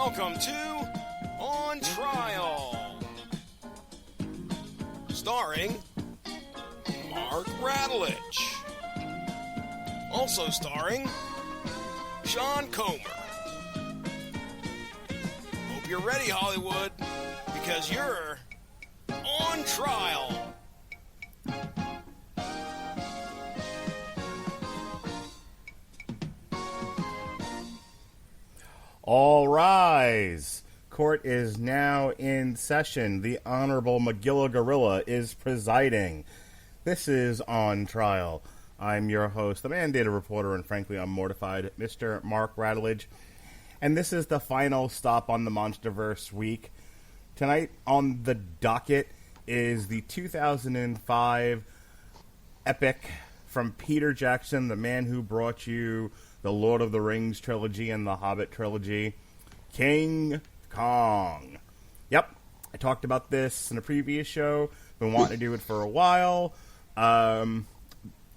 Welcome to On Trial, starring Mark Radulich, also starring Sean Comer. Hope you're ready, Hollywood, because you're on trial. All rise. Court is now in session. The Honorable Magilla Gorilla is presiding. This is On Trial. I'm your host, the mandated reporter, and frankly, I'm mortified, Mr. Mark Radulich. And this is the final stop on the Monsterverse week. Tonight on the docket is the 2005 epic from Peter Jackson, the man who brought you the Lord of the Rings trilogy and the Hobbit trilogy, King Kong. Yep, I talked about this in a previous show. Been wanting to do it for a while.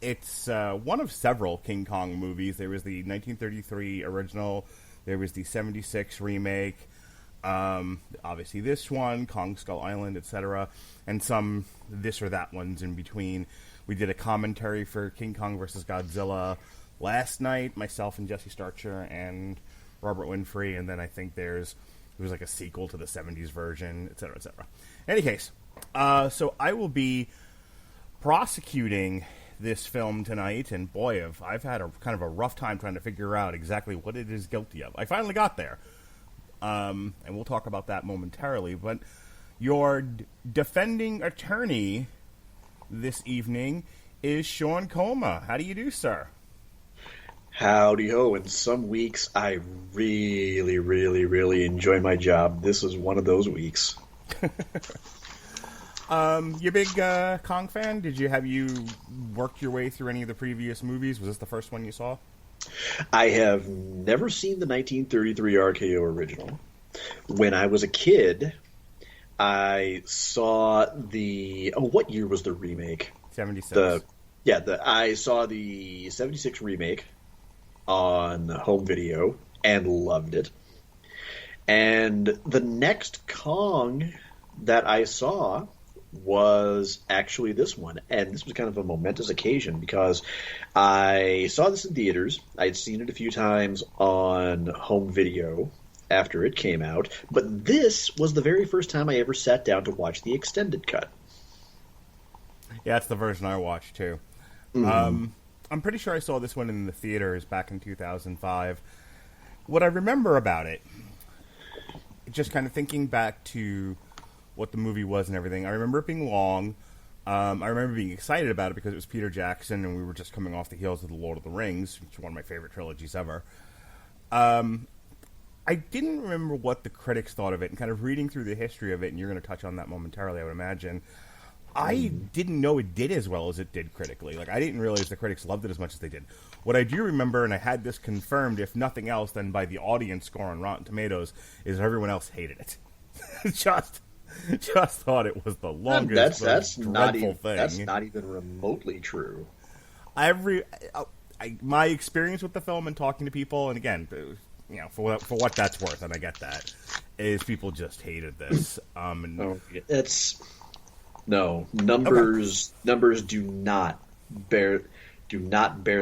It's one of several King Kong movies. There was the 1933 original. There was the 76 remake. Obviously this one, Kong Skull Island, etc. And some this or that ones in between. We did a commentary for King Kong vs. Godzilla last night, myself and Jesse Starcher and Robert Winfrey, and then I think there was like a sequel to the 70s version, etc., etc. In any case, so I will be prosecuting this film tonight, and boy, I've had a kind of a rough time trying to figure out exactly what it is guilty of. I finally got there, and we'll talk about that momentarily, but your defending attorney this evening is Sean Comer. How do you do, sir? Howdy ho. In some weeks, I really, really, really enjoy my job. This is one of those weeks. You a big Kong fan? Have you worked your way through any of the previous movies? Was this the first one you saw? I have never seen the 1933 RKO original. When I was a kid, I saw what year was the remake? 76. I saw the 76 remake on home video and loved it. And the next Kong that I saw was actually this one. And this was kind of a momentous occasion because I saw this in theaters. I'd seen it a few times on home video after it came out. But this was the very first time I ever sat down to watch the extended cut. Yeah, it's the version I watched, too. Mm-hmm. I'm pretty sure I saw this one in the theaters back in 2005. What I remember about it, just kind of thinking back to what the movie was and everything, I remember it being long. I remember being excited about it because it was Peter Jackson, and we were just coming off the heels of The Lord of the Rings, which is one of my favorite trilogies ever. I didn't remember what the critics thought of it, and kind of reading through the history of it, and you're going to touch on that momentarily, I would imagine. I didn't know it did as well as it did critically. Like, I didn't realize the critics loved it as much as they did. What I do remember, and I had this confirmed, if nothing else, then by the audience score on Rotten Tomatoes, is everyone else hated it. just thought it was the longest, that's dreadful thing. That's not even remotely true. My experience with the film and talking to people, and again, you know, for what that's worth, and I get that, is people just hated this. No, numbers do not bear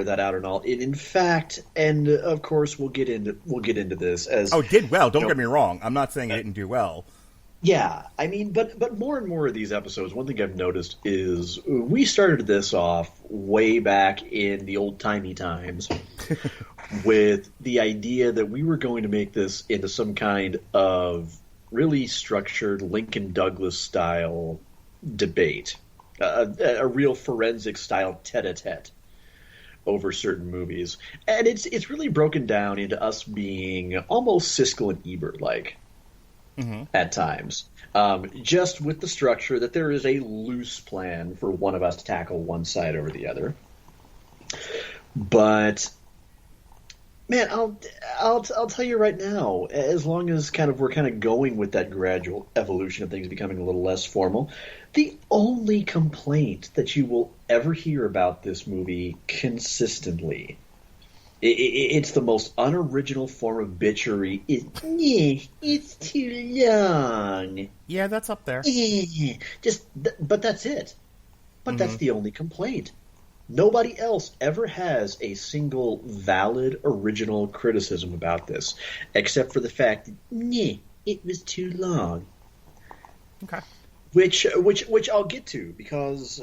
that out at all. In fact, and of course we'll get into this as it did well. Don't get me wrong. I'm not saying it didn't do well. Yeah, I mean, but more and more of these episodes, one thing I've noticed is we started this off way back in the old-timey times with the idea that we were going to make this into some kind of really structured Lincoln Douglas style debate, a real forensic style tete-a-tete over certain movies, and it's really broken down into us being almost Siskel and Ebert like at times, just with the structure that there is a loose plan for one of us to tackle one side over the other. But man, I'll tell you right now, as long as we're going with that gradual evolution of things becoming a little less formal, the only complaint that you will ever hear about this movie consistently It's the most unoriginal form of bitchery. It's too long. Yeah, that's up there. But that's it. But that's the only complaint. Nobody else ever has a single valid original criticism about this, except for the fact that it was too long. Okay. Which I'll get to, because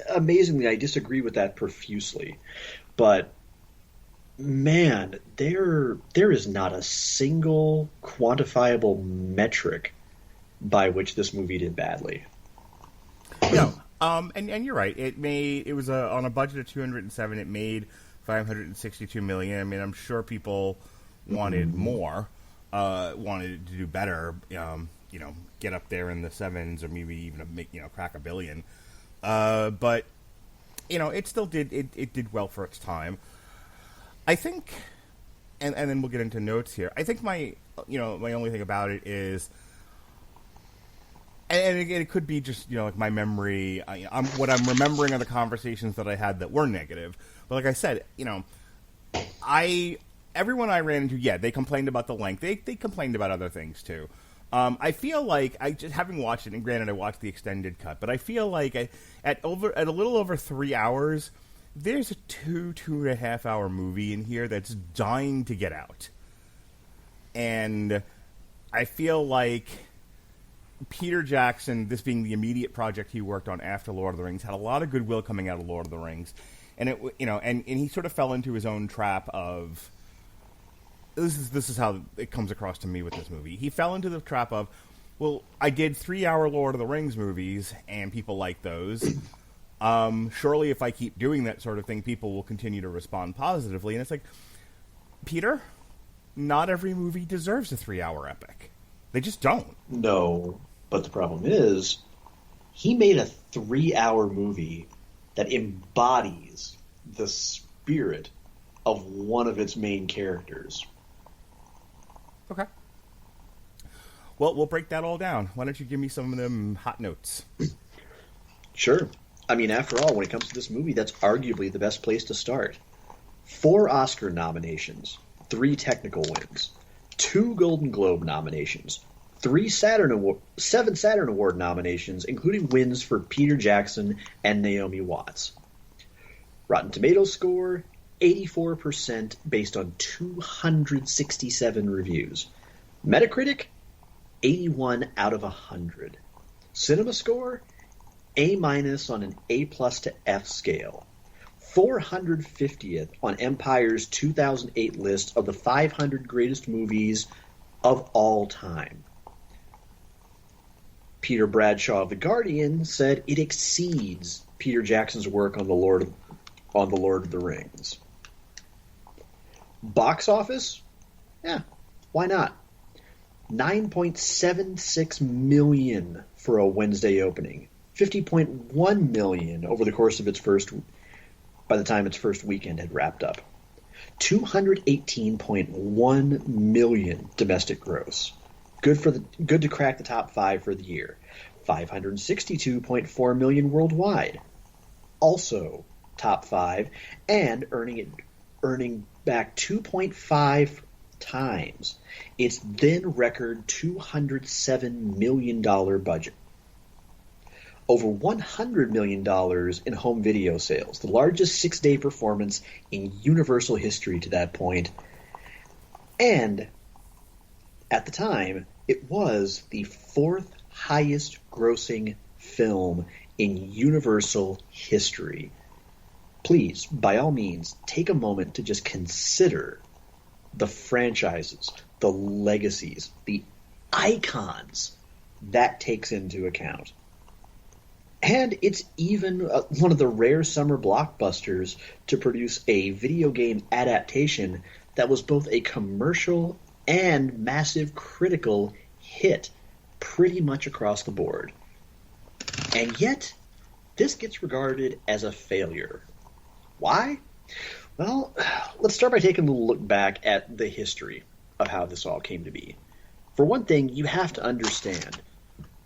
amazingly I disagree with that profusely. But man, there is not a single quantifiable metric by which this movie did badly. No. And you're right. It was on a budget of 207. It made 562 million. I mean, I'm sure people wanted more, wanted to do better. Get up there in the sevens, or maybe even make crack $1 billion. But it still did. It did well for its time. I think, and then we'll get into notes here. I think my only thing about it is. And again, it could be just, like my memory, what I'm remembering of the conversations that I had that were negative. But like I said, everyone I ran into, they complained about the length. They complained about other things too. I feel like having watched it, and granted I watched the extended cut, but I feel like at a little over 3 hours, there's a 2.5 hour movie in here that's dying to get out. And I feel like Peter Jackson, this being the immediate project he worked on after Lord of the Rings, had a lot of goodwill coming out of Lord of the Rings, and and he sort of fell into his own trap of this is how it comes across to me with this movie. He fell into the trap of, well, I did 3 hour Lord of the Rings movies, and people like those. Surely, if I keep doing that sort of thing, people will continue to respond positively. And it's like, Peter, not every movie deserves a 3 hour epic. They just don't. No. But the problem is, he made a 3 hour movie that embodies the spirit of one of its main characters. Okay. Well, we'll break that all down. Why don't you give me some of them hot notes? Sure. I mean, after all, when it comes to this movie, that's arguably the best place to start. 4 Oscar nominations, 3 technical wins, 2 Golden Globe nominations, 7 Saturn Award nominations, including wins for Peter Jackson and Naomi Watts. Rotten Tomatoes score, 84% based on 267 reviews. Metacritic, 81 out of 100. Cinema score, A- on an A+ to F scale. 450th on Empire's 2008 list of the 500 greatest movies of all time. Peter Bradshaw of The Guardian said it exceeds Peter Jackson's work on the Lord of the Rings. Box office? Yeah, why not? 9.76 million for a Wednesday opening. 50.1 million over the course of by the time its first weekend had wrapped up. 218.1 million domestic gross. Good to crack the top 5 for the year. 562.4 million worldwide. Also top 5, and earning back 2.5 times its then record $207 million budget. Over $100 million in home video sales, the largest 6-day performance in Universal history to that point. And at the time, it was the 4th highest grossing film in Universal history. Please, by all means, take a moment to just consider the franchises, the legacies, the icons that takes into account. And it's even one of the rare summer blockbusters to produce a video game adaptation that was both a commercial and massive critical hit pretty much across the board. And yet, this gets regarded as a failure. Why? Well, let's start by taking a little look back at the history of how this all came to be. For one thing, you have to understand,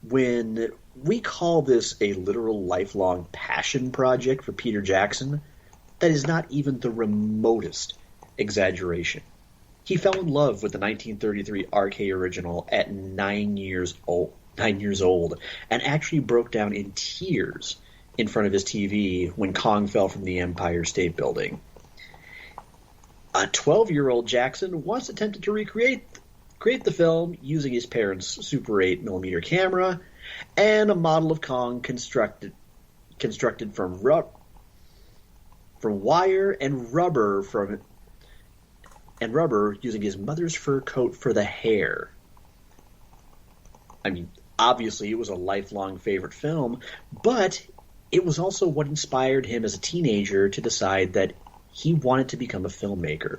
when we call this a literal lifelong passion project for Peter Jackson, that is not even the remotest exaggeration. He fell in love with the 1933 RK original at 9 years old, and actually broke down in tears in front of his TV when Kong fell from the Empire State Building. A 12-year-old Jackson once attempted to create the film using his parents' Super 8mm camera and a model of Kong constructed from wire and rubber using his mother's fur coat for the hair. I mean, obviously it was a lifelong favorite film, but it was also what inspired him as a teenager to decide that he wanted to become a filmmaker.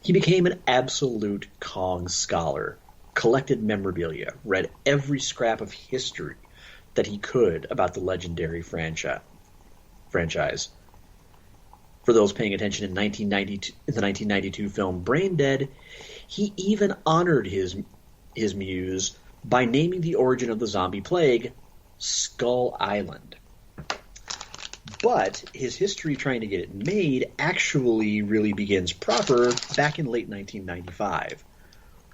He became an absolute Kong scholar, collected memorabilia, read every scrap of history that he could about the legendary franchise. For those paying attention in the 1992 film Brain Dead, he even honored his muse by naming the origin of the zombie plague Skull Island. But his history trying to get it made actually really begins proper back in late 1995,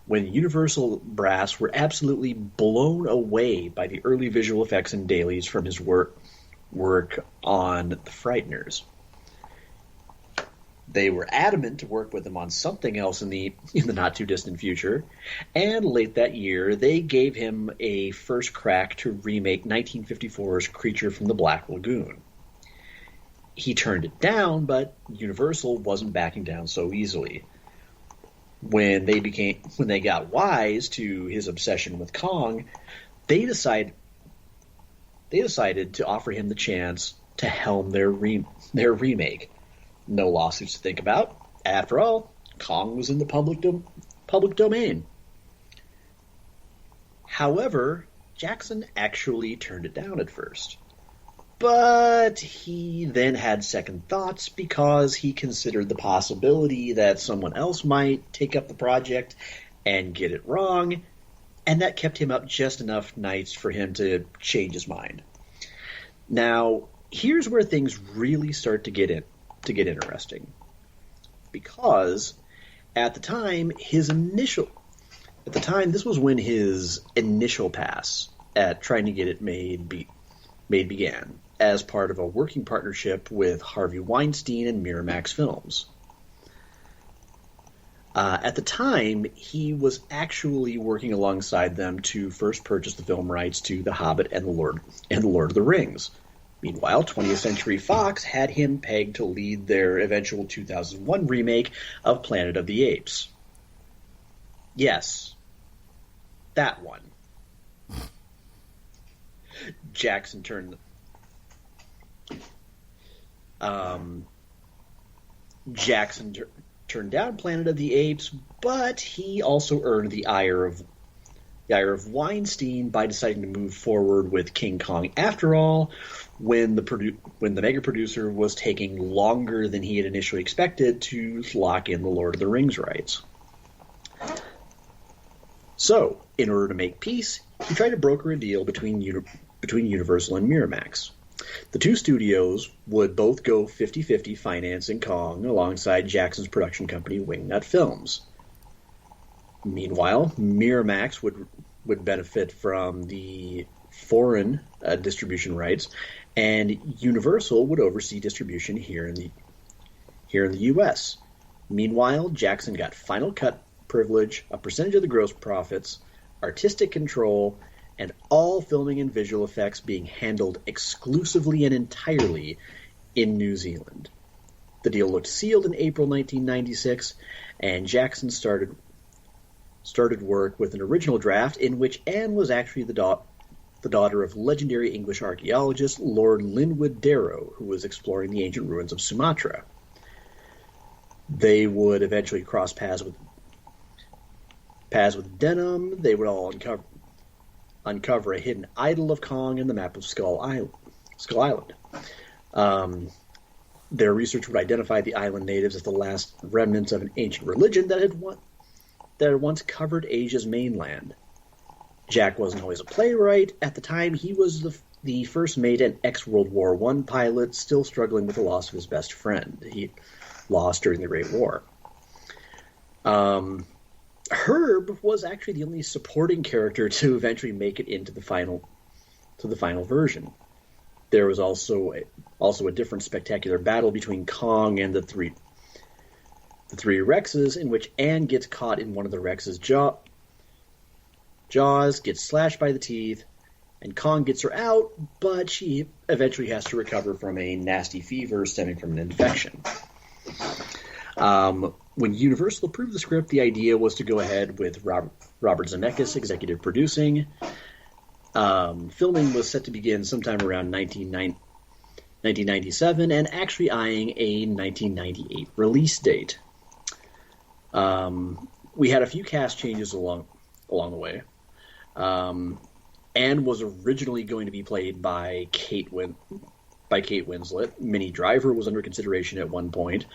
when Universal brass were absolutely blown away by the early visual effects and dailies from his work on The Frighteners. They were adamant to work with him on something else in the not-too-distant future, and late that year, they gave him a first crack to remake 1954's Creature from the Black Lagoon. He turned it down, but Universal wasn't backing down so easily. When they got wise to his obsession with Kong, they decided to offer him the chance to helm their remake. No lawsuits to think about. After all, Kong was in the public domain. However, Jackson actually turned it down at first. But he then had second thoughts because he considered the possibility that someone else might take up the project and get it wrong, and that kept him up just enough nights for him to change his mind. Now, here's where things really start to get interesting. Because at the time, this was when his initial pass at trying to get it made began, as part of a working partnership with Harvey Weinstein and Miramax Films. At the time, he was actually working alongside them to first purchase the film rights to The Hobbit and the Lord of the Rings. Meanwhile, 20th Century Fox had him pegged to lead their eventual 2001 remake of Planet of the Apes. Yes, that one. Jackson turned down Planet of the Apes, but he also earned the ire of Weinstein by deciding to move forward with King Kong after all, when the mega producer was taking longer than he had initially expected to lock in the Lord of the Rings rights. So, in order to make peace, he tried to broker a deal between Universal and Miramax. The two studios would both go 50-50 financing Kong alongside Jackson's production company Wingnut Films. Meanwhile, Miramax would benefit from the foreign distribution rights, and Universal would oversee distribution here in the U.S. Meanwhile, Jackson got final cut privilege, a percentage of the gross profits, artistic control, and all filming and visual effects being handled exclusively and entirely in New Zealand. The deal looked sealed in April 1996, and Jackson started work with an original draft in which Anne was actually the daughter of legendary English archaeologist Lord Linwood Darrow, who was exploring the ancient ruins of Sumatra. They would eventually cross paths with Denham. They would all uncover a hidden idol of Kong in the map of Skull Island. Their research would identify the island natives as the last remnants of an ancient religion that had once covered Asia's mainland. Jack wasn't always a playwright. At the time, he was the first mate and ex-World War I pilot, still struggling with the loss of his best friend he lost during the Great War. Herb was actually the only supporting character to eventually make it into the final version. There was also a different spectacular battle between Kong and the three Rexes, in which Anne gets caught in one of the Rex's jaws, gets slashed by the teeth, and Kong gets her out, but she eventually has to recover from a nasty fever stemming from an infection. When Universal approved the script, the idea was to go ahead with Robert Zemeckis executive producing. Filming was set to begin sometime around 1997 and actually eyeing a 1998 release date. We had a few cast changes along the way. Anne was originally going to be played by Kate Winslet. Minnie Driver was under consideration at one point.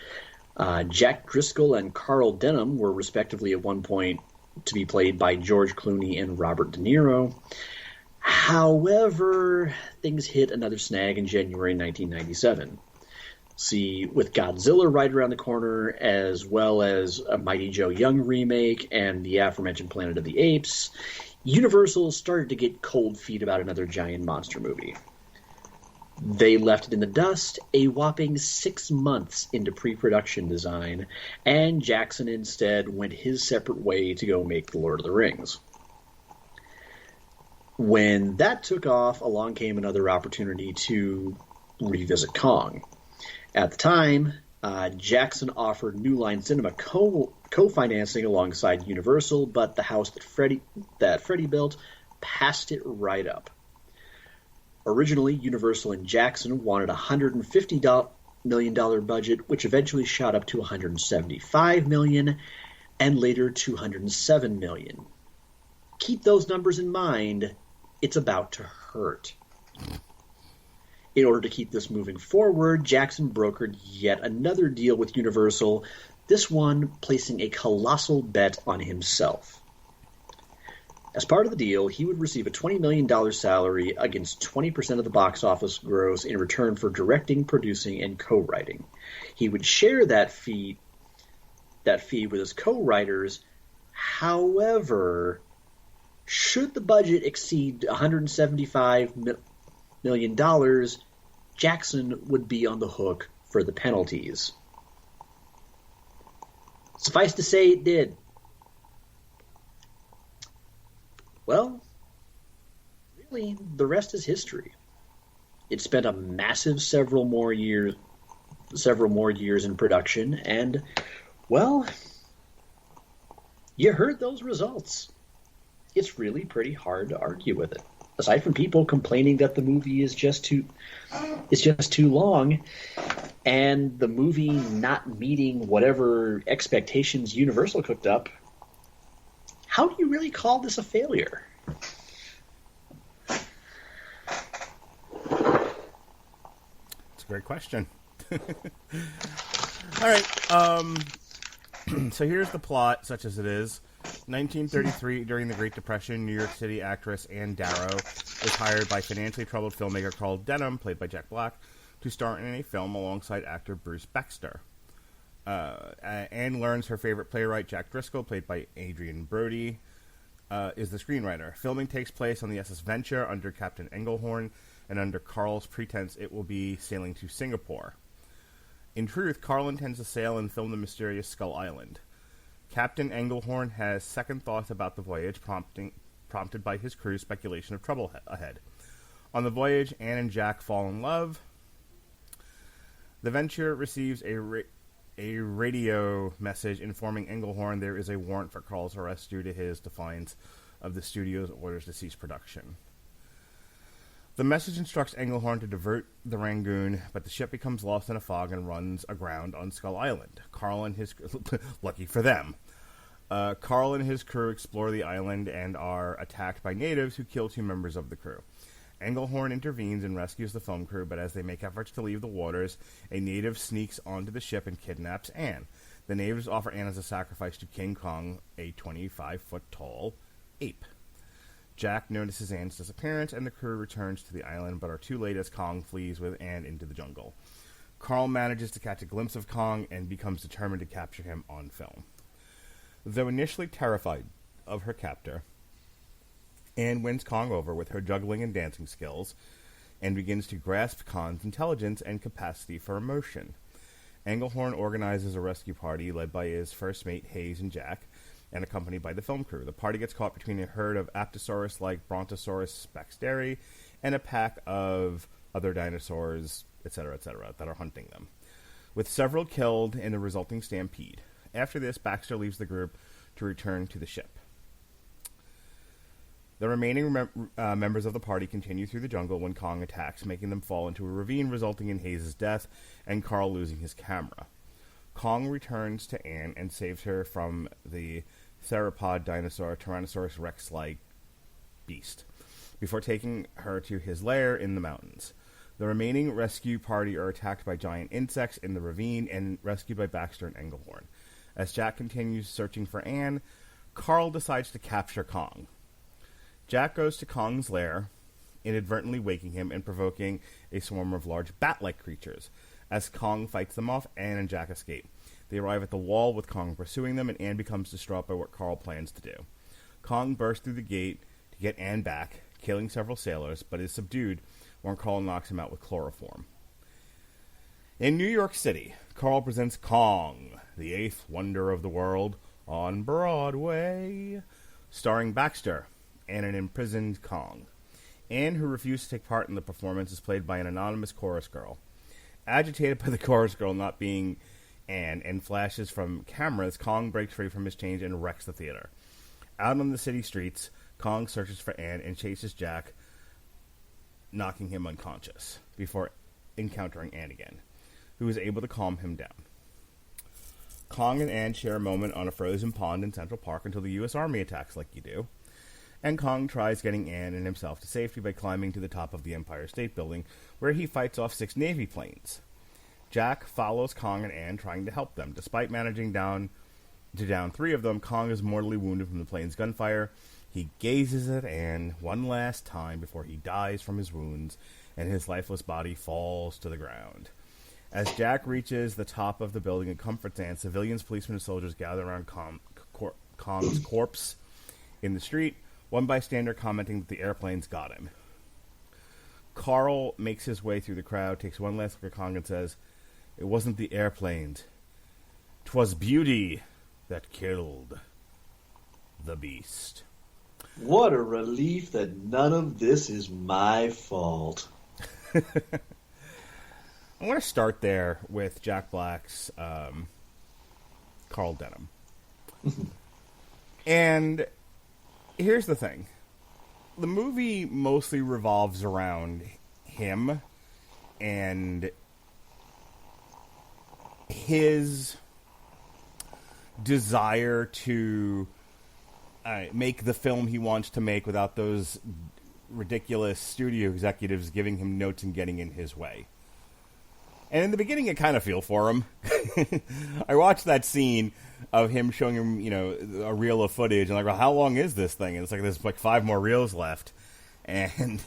Jack Driscoll and Carl Denham were respectively at one point to be played by George Clooney and Robert De Niro. However, things hit another snag in January 1997. See, with Godzilla right around the corner, as well as a Mighty Joe Young remake and the aforementioned Planet of the Apes, Universal started to get cold feet about another giant monster movie. They left it in the dust a whopping 6 months into pre-production design, and Jackson instead went his separate way to go make The Lord of the Rings. When that took off, along came another opportunity to revisit Kong. At the time, Jackson offered New Line Cinema co-financing alongside Universal, but the house that Freddie built passed it right up. Originally, Universal and Jackson wanted a $150 million budget, which eventually shot up to $175 million, and later $207 million. Keep those numbers in mind. It's about to hurt. In order to keep this moving forward, Jackson brokered yet another deal with Universal, this one placing a colossal bet on himself. As part of the deal, he would receive a $20 million salary against 20% of the box office gross in return for directing, producing, and co-writing. He would share that fee with his co-writers. However, should the budget exceed $175 million, Jackson would be on the hook for the penalties. Suffice to say, it did. Well, really, the rest is history. It spent a massive several more years in production, and, well, you heard those results. It's really pretty hard to argue with it. Aside from people complaining that the movie is just too long, and the movie not meeting whatever expectations Universal cooked up, how do you really call this a failure? It's a great question. All right. So here's the plot, such as it is. 1933, during the Great Depression, New York City actress Anne Darrow was hired by financially troubled filmmaker Carl Denham, played by Jack Black, to star in a film alongside actor Bruce Baxter. Anne learns her favorite playwright, Jack Driscoll, played by Adrian Brody, is the screenwriter. Filming takes place on the SS Venture under Captain Engelhorn, and under Carl's pretense it will be sailing to Singapore. In truth, Carl intends to sail and film the mysterious Skull Island. Captain Engelhorn has second thoughts about the voyage, prompted by his crew's speculation of trouble ahead. On the voyage, Anne and Jack fall in love. The Venture receives a radio message informing Engelhorn there is a warrant for Carl's arrest due to his defiance of the studio's orders to cease production. The message instructs Engelhorn to divert the Rangoon, but the ship becomes lost in a fog and runs aground on Skull Island. Carl and his lucky for them. Carl and his crew explore the island and are attacked by natives who kill 2 members of the crew. Engelhorn intervenes and rescues the film crew, but as they make efforts to leave the waters, a native sneaks onto the ship and kidnaps Anne. The natives offer Anne as a sacrifice to King Kong, a 25-foot-tall ape. Jack notices Anne's disappearance, and the crew returns to the island, but are too late as Kong flees with Anne into the jungle. Carl manages to catch a glimpse of Kong and becomes determined to capture him on film. Though initially terrified of her captor, Anne wins Kong over with her juggling and dancing skills and begins to grasp Kong's intelligence and capacity for emotion. Englehorn organizes a rescue party led by his first mate Hayes and Jack, and accompanied by the film crew. The party gets caught between a herd of Apatosaurus-like Brontosaurus baxteri and a pack of other dinosaurs, etc., that are hunting them, with several killed in the resulting stampede. After this, Baxter leaves the group to return to the ship. The remaining members of the party continue through the jungle when Kong attacks, making them fall into a ravine, resulting in Hayes' death and Carl losing his camera. Kong returns to Anne and saves her from the theropod dinosaur Tyrannosaurus Rex-like beast, before taking her to his lair in the mountains. The remaining rescue party are attacked by giant insects in the ravine and rescued by Baxter and Englehorn. As Jack continues searching for Anne, Carl decides to capture Kong. Jack goes to Kong's lair, inadvertently waking him and provoking a swarm of large bat-like creatures. As Kong fights them off, Anne and Jack escape. They arrive at the wall with Kong pursuing them, and Anne becomes distraught by what Carl plans to do. Kong bursts through the gate to get Anne back, killing several sailors, but is subdued when Carl knocks him out with chloroform. In New York City, Carl presents Kong, the eighth wonder of the world, on Broadway, starring Baxter and an imprisoned Kong. Anne, who refused to take part in the performance, is played by an anonymous chorus girl. Agitated by the chorus girl not being Anne and flashes from cameras, Kong breaks free from his chains and wrecks the theater. Out on the city streets, Kong searches for Anne and chases Jack, knocking him unconscious, before encountering Anne again, who is able to calm him down. Kong and Anne share a moment on a frozen pond in Central Park until the U.S. Army attacks like you do, and Kong tries getting Anne and himself to safety by climbing to the top of the Empire State Building, where he fights off 6 Navy planes. Jack follows Kong and Anne, trying to help them. Despite managing to down 3 of them, Kong is mortally wounded from the plane's gunfire. He gazes at Anne one last time before he dies from his wounds, and his lifeless body falls to the ground. As Jack reaches the top of the building and comforts Anne, civilians, policemen, and soldiers gather around Kong's corpse in the street, one bystander commenting that the airplanes got him. Carl makes his way through the crowd, takes one last look at Kong, and says, "It wasn't the airplanes. 'Twas beauty that killed the beast." What a relief that none of this is my fault. I want to start there with Jack Black's Carl Denham. And here's the thing. The movie mostly revolves around him and his desire to make the film he wants to make without those ridiculous studio executives giving him notes and getting in his way. And in the beginning, I kind of feel for him. I watched that scene of him showing him, a reel of footage, and like, well, how long is this thing? And it's like, there's like 5 more reels left. And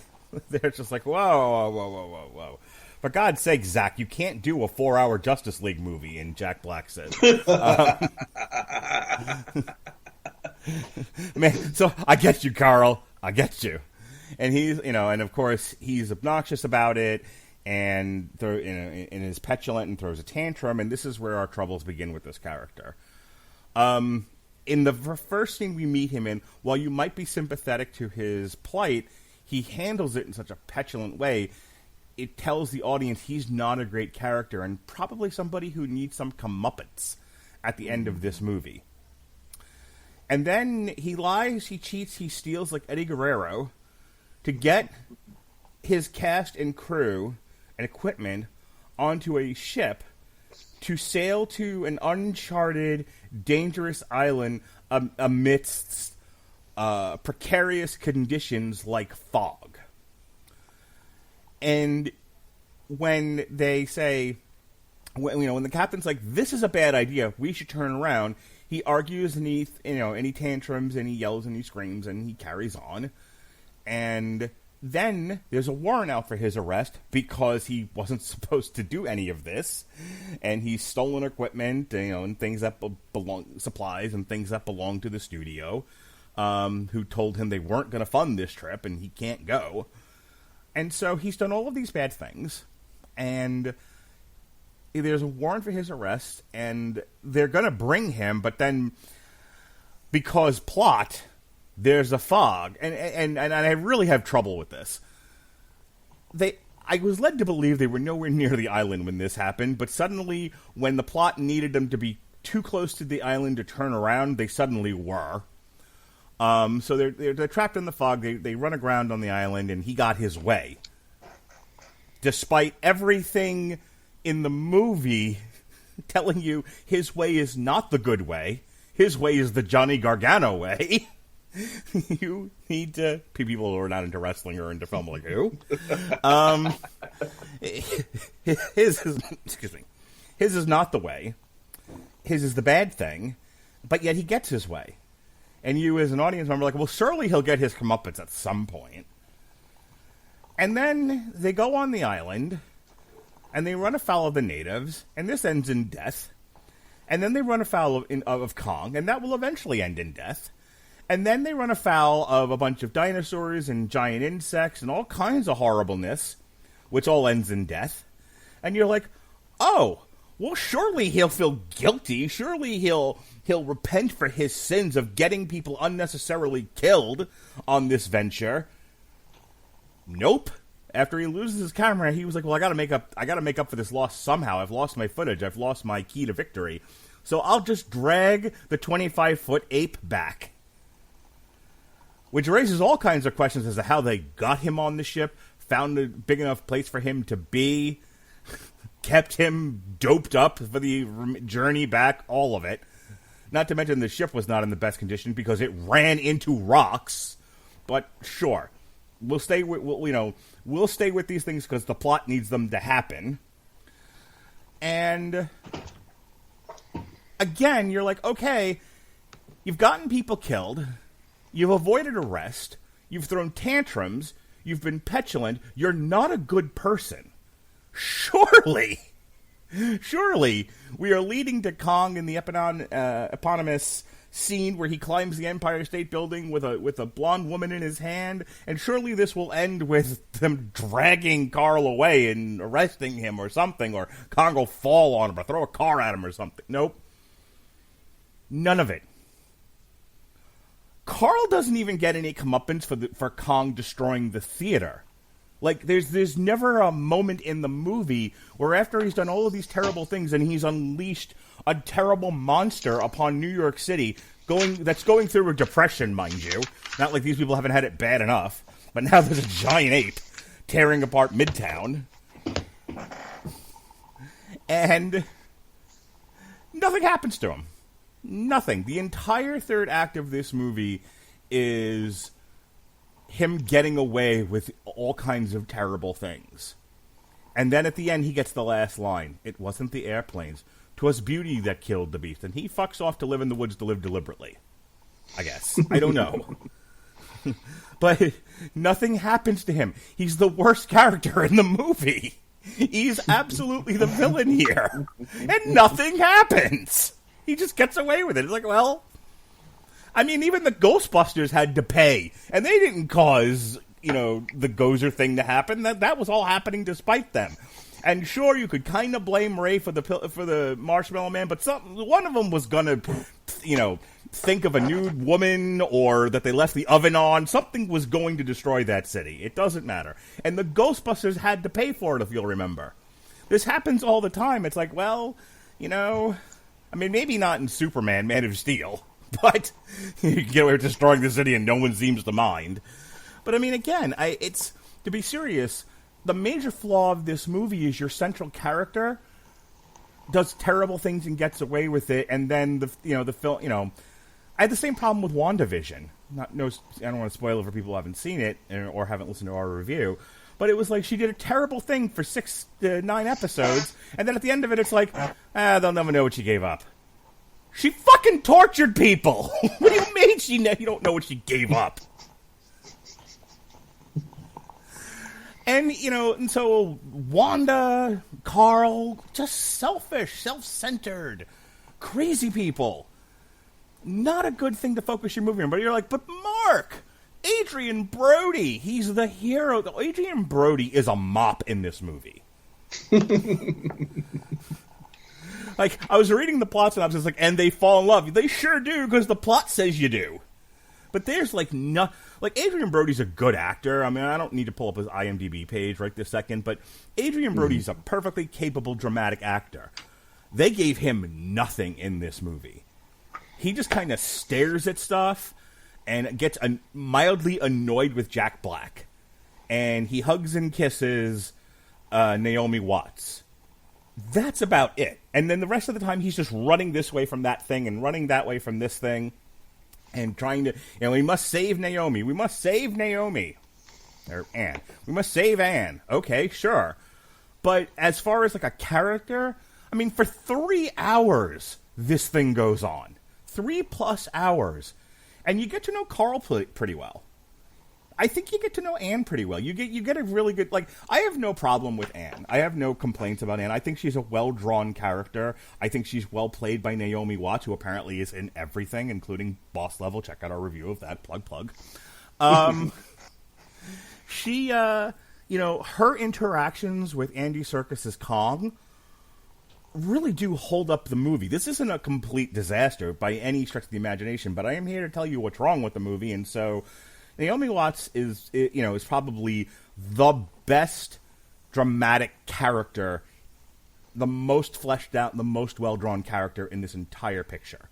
they're just like, whoa. For God's sake, Zach, you can't do a 4-hour Justice League movie, and Jack Black said. Man, so I get you, Carl. I get you. And he's, and of course, he's obnoxious about it, and is petulant and throws a tantrum, and this is where our troubles begin with this character. In the first scene we meet him in, while you might be sympathetic to his plight, he handles it in such a petulant way, it tells the audience he's not a great character, and probably somebody who needs some comeuppance at the end of this movie. And then he lies, he cheats, he steals like Eddie Guerrero to get his cast and crew and equipment onto a ship to sail to an uncharted, dangerous island amidst precarious conditions like fog. And when they say, when the captain's like, this is a bad idea, we should turn around, he argues and he tantrums and he yells and he screams and he carries on. And Then there's a warrant out for his arrest because he wasn't supposed to do any of this, and he's stolen equipment, and things that supplies and things that belong to the studio, who told him they weren't going to fund this trip and he can't go. And so he's done all of these bad things, and there's a warrant for his arrest, and they're going to bring him, but then because plot, there's a fog, and I really have trouble with this. I was led to believe they were nowhere near the island when this happened, but suddenly, when the plot needed them to be too close to the island to turn around, they suddenly were. So they're trapped in the fog. They run aground on the island, and he got his way, despite everything in the movie telling you his way is not the good way. His way is the Johnny Gargano way. You need to... People who are not into wrestling or into film like who? Excuse me. His is not the way. His is the bad thing, but yet he gets his way. And you, as an audience member, are like, well, surely he'll get his comeuppance at some point. And then they go on the island, and they run afoul of the natives, and this ends in death. And then they run afoul of Kong, and that will eventually end in death. And then they run afoul of a bunch of dinosaurs and giant insects and all kinds of horribleness, which all ends in death. And you're like, oh, well, surely he'll feel guilty. Surely he'll repent for his sins of getting people unnecessarily killed on this venture. Nope. After he loses his camera, he was like, well, I gotta make up for this loss somehow. I've lost my footage. I've lost my key to victory. So I'll just drag the 25-foot ape back. Which raises all kinds of questions as to how they got him on the ship, found a big enough place for him to be, kept him doped up for the journey back, all of it. Not to mention the ship was not in the best condition because it ran into rocks. But sure, we'll stay with these things because the plot needs them to happen. And again, you're like, okay, you've gotten people killed. You've avoided arrest, you've thrown tantrums, you've been petulant, you're not a good person. Surely we are leading to Kong in the eponymous scene where he climbs the Empire State Building with a blonde woman in his hand, and surely this will end with them dragging Carl away and arresting him or something, or Kong will fall on him or throw a car at him or something. Nope. None of it. Carl doesn't even get any comeuppance for Kong destroying the theater. Like, there's never a moment in the movie where after he's done all of these terrible things and he's unleashed a terrible monster upon New York City, that's going through a depression, mind you. Not like these people haven't had it bad enough, but now there's a giant ape tearing apart Midtown. And nothing happens to him. Nothing. The entire third act of this movie is him getting away with all kinds of terrible things. And then at the end, he gets the last line. It wasn't the airplanes. 'Twas beauty that killed the beast. And he fucks off to live in the woods to live deliberately. I guess. I don't know. But nothing happens to him. He's the worst character in the movie. He's absolutely the villain here. And nothing happens. He just gets away with it. It's like, well, I mean, even the Ghostbusters had to pay, and they didn't cause, the Gozer thing to happen. That was all happening despite them. And sure, you could kind of blame Ray for the Marshmallow Man, but one of them was gonna, think of a nude woman or that they left the oven on. Something was going to destroy that city. It doesn't matter. And the Ghostbusters had to pay for it, if you'll remember. This happens all the time. It's like, well, I mean, maybe not in Superman, Man of Steel, but you can get away with destroying the city and no one seems to mind. But I mean, again, to be serious, the major flaw of this movie is your central character does terrible things and gets away with it, and then the film, I had the same problem with WandaVision. I don't want to spoil it for people who haven't seen it or haven't listened to our review. But it was like she did a terrible thing for 6 to 9 episodes, and then at the end of it, it's like, they'll never know what she gave up. She fucking tortured people! What do you mean you don't know what she gave up? And, and so Wanda, Carl, just selfish, self-centered, crazy people. Not a good thing to focus your movie on. But you're like, but Mark, Adrian Brody, he's the hero. Adrian Brody is a mop in this movie. Like, I was reading the plot synopsis, and they fall in love. They sure do, because the plot says you do. But there's, Adrian Brody's a good actor. I mean, I don't need to pull up his IMDb page right this second, but Adrian Brody's a perfectly capable dramatic actor. They gave him nothing in this movie. He just kind of stares at stuff and gets mildly annoyed with Jack Black. And he hugs and kisses Naomi Watts. That's about it. And then the rest of the time, he's just running this way from that thing and running that way from this thing. And trying to, we must save Naomi. We must save Naomi. Or Anne. We must save Anne. Okay, sure. But as far as, a character, I mean, for 3 hours, this thing goes on. 3+ hours. And you get to know Carl pretty well. I think you get to know Anne pretty well. You get a really good, I have no problem with Anne. I have no complaints about Anne. I think she's a well-drawn character. I think she's well played by Naomi Watts, who apparently is in everything, including Boss Level. Check out our review of that. Plug. She, her interactions with Andy Serkis's Kong really do hold up the movie. This isn't a complete disaster by any stretch of the imagination, but I am here to tell you what's wrong with the movie, and so Naomi Watts is probably the best dramatic character, the most fleshed out, the most well-drawn character in this entire picture.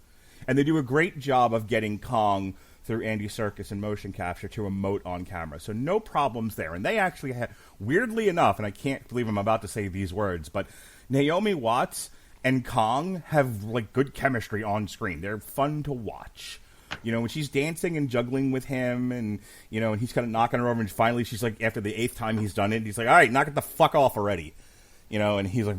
And they do a great job of getting Kong through Andy Serkis and motion capture to emote on camera. So no problems there. And they actually had, weirdly enough, and I can't believe I'm about to say these words, but Naomi Watts and Kong have, good chemistry on screen. They're fun to watch. When she's dancing and juggling with him and, and he's kind of knocking her over and finally she's after the 8th time he's done it, he's like, all right, knock it the fuck off already. And he's like,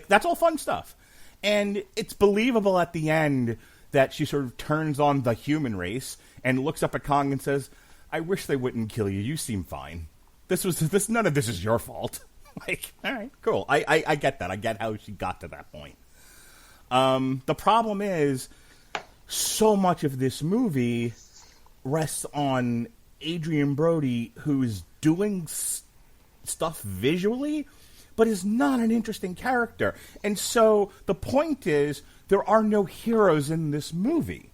that's all fun stuff. And it's believable at the end that she sort of turns on the human race and looks up at Kong and says, I wish they wouldn't kill you. You seem fine. None of this is your fault. All right, cool. I get that. I get how she got to that point. The problem is, so much of this movie rests on Adrian Brody, who's doing stuff visually, but is not an interesting character. And so the point is, there are no heroes in this movie.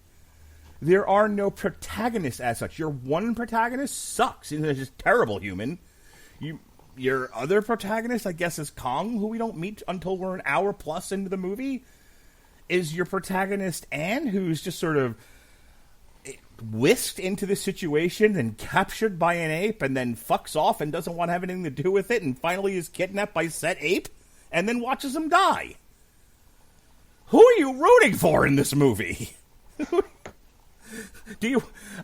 There are no protagonists as such. Your one protagonist sucks. He's just a terrible human. Your other protagonist, I guess, is Kong, who we don't meet until we're an hour plus into the movie. Is your protagonist Anne, who's just sort of whisked into the situation and captured by an ape and then fucks off and doesn't want to have anything to do with it and finally is kidnapped by said ape and then watches him die? Who are you rooting for in this movie?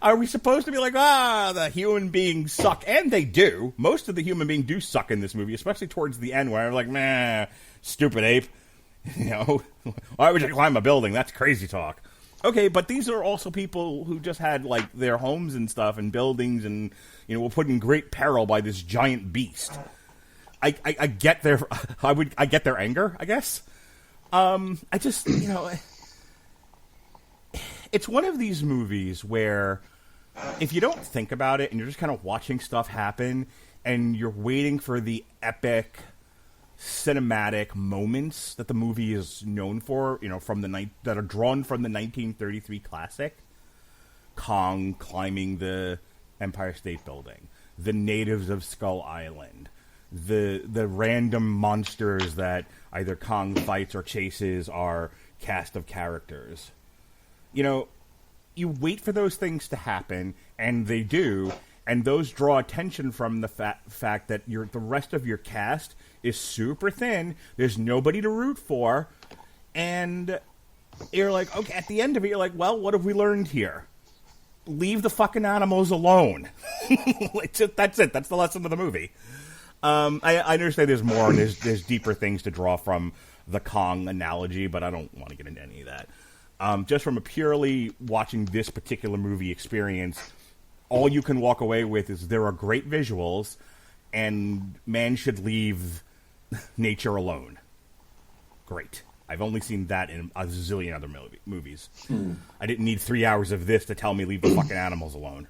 Are we supposed to be the human beings suck? And they do. Most of the human beings do suck in this movie, especially towards the end where I'm meh, stupid ape. Why would you climb a building? That's crazy talk. Okay, but these are also people who just had, their homes and stuff and buildings and, were put in great peril by this giant beast. I get I get their anger, I guess. I just, it's one of these movies where if you don't think about it and you're just kind of watching stuff happen and you're waiting for the epic cinematic moments that the movie is known for, that are drawn from the 1933 classic, Kong climbing the Empire State Building, the natives of Skull Island, the random monsters that either Kong fights or chases are cast of characters. You wait for those things to happen, and they do, and those draw attention from the fact that the rest of your cast is super thin. There's nobody to root for, and you're like, okay, at the end of it, you're like, well, what have we learned here? Leave the fucking animals alone. That's it. That's the lesson of the movie. I understand there's more, and there's deeper things to draw from the Kong analogy, but I don't want to get into any of that. Just from a purely watching this particular movie experience, all you can walk away with is there are great visuals, and man should leave nature alone. Great. I've only seen that in a zillion other movies. I didn't need 3 hours of this to tell me leave the fucking animals alone.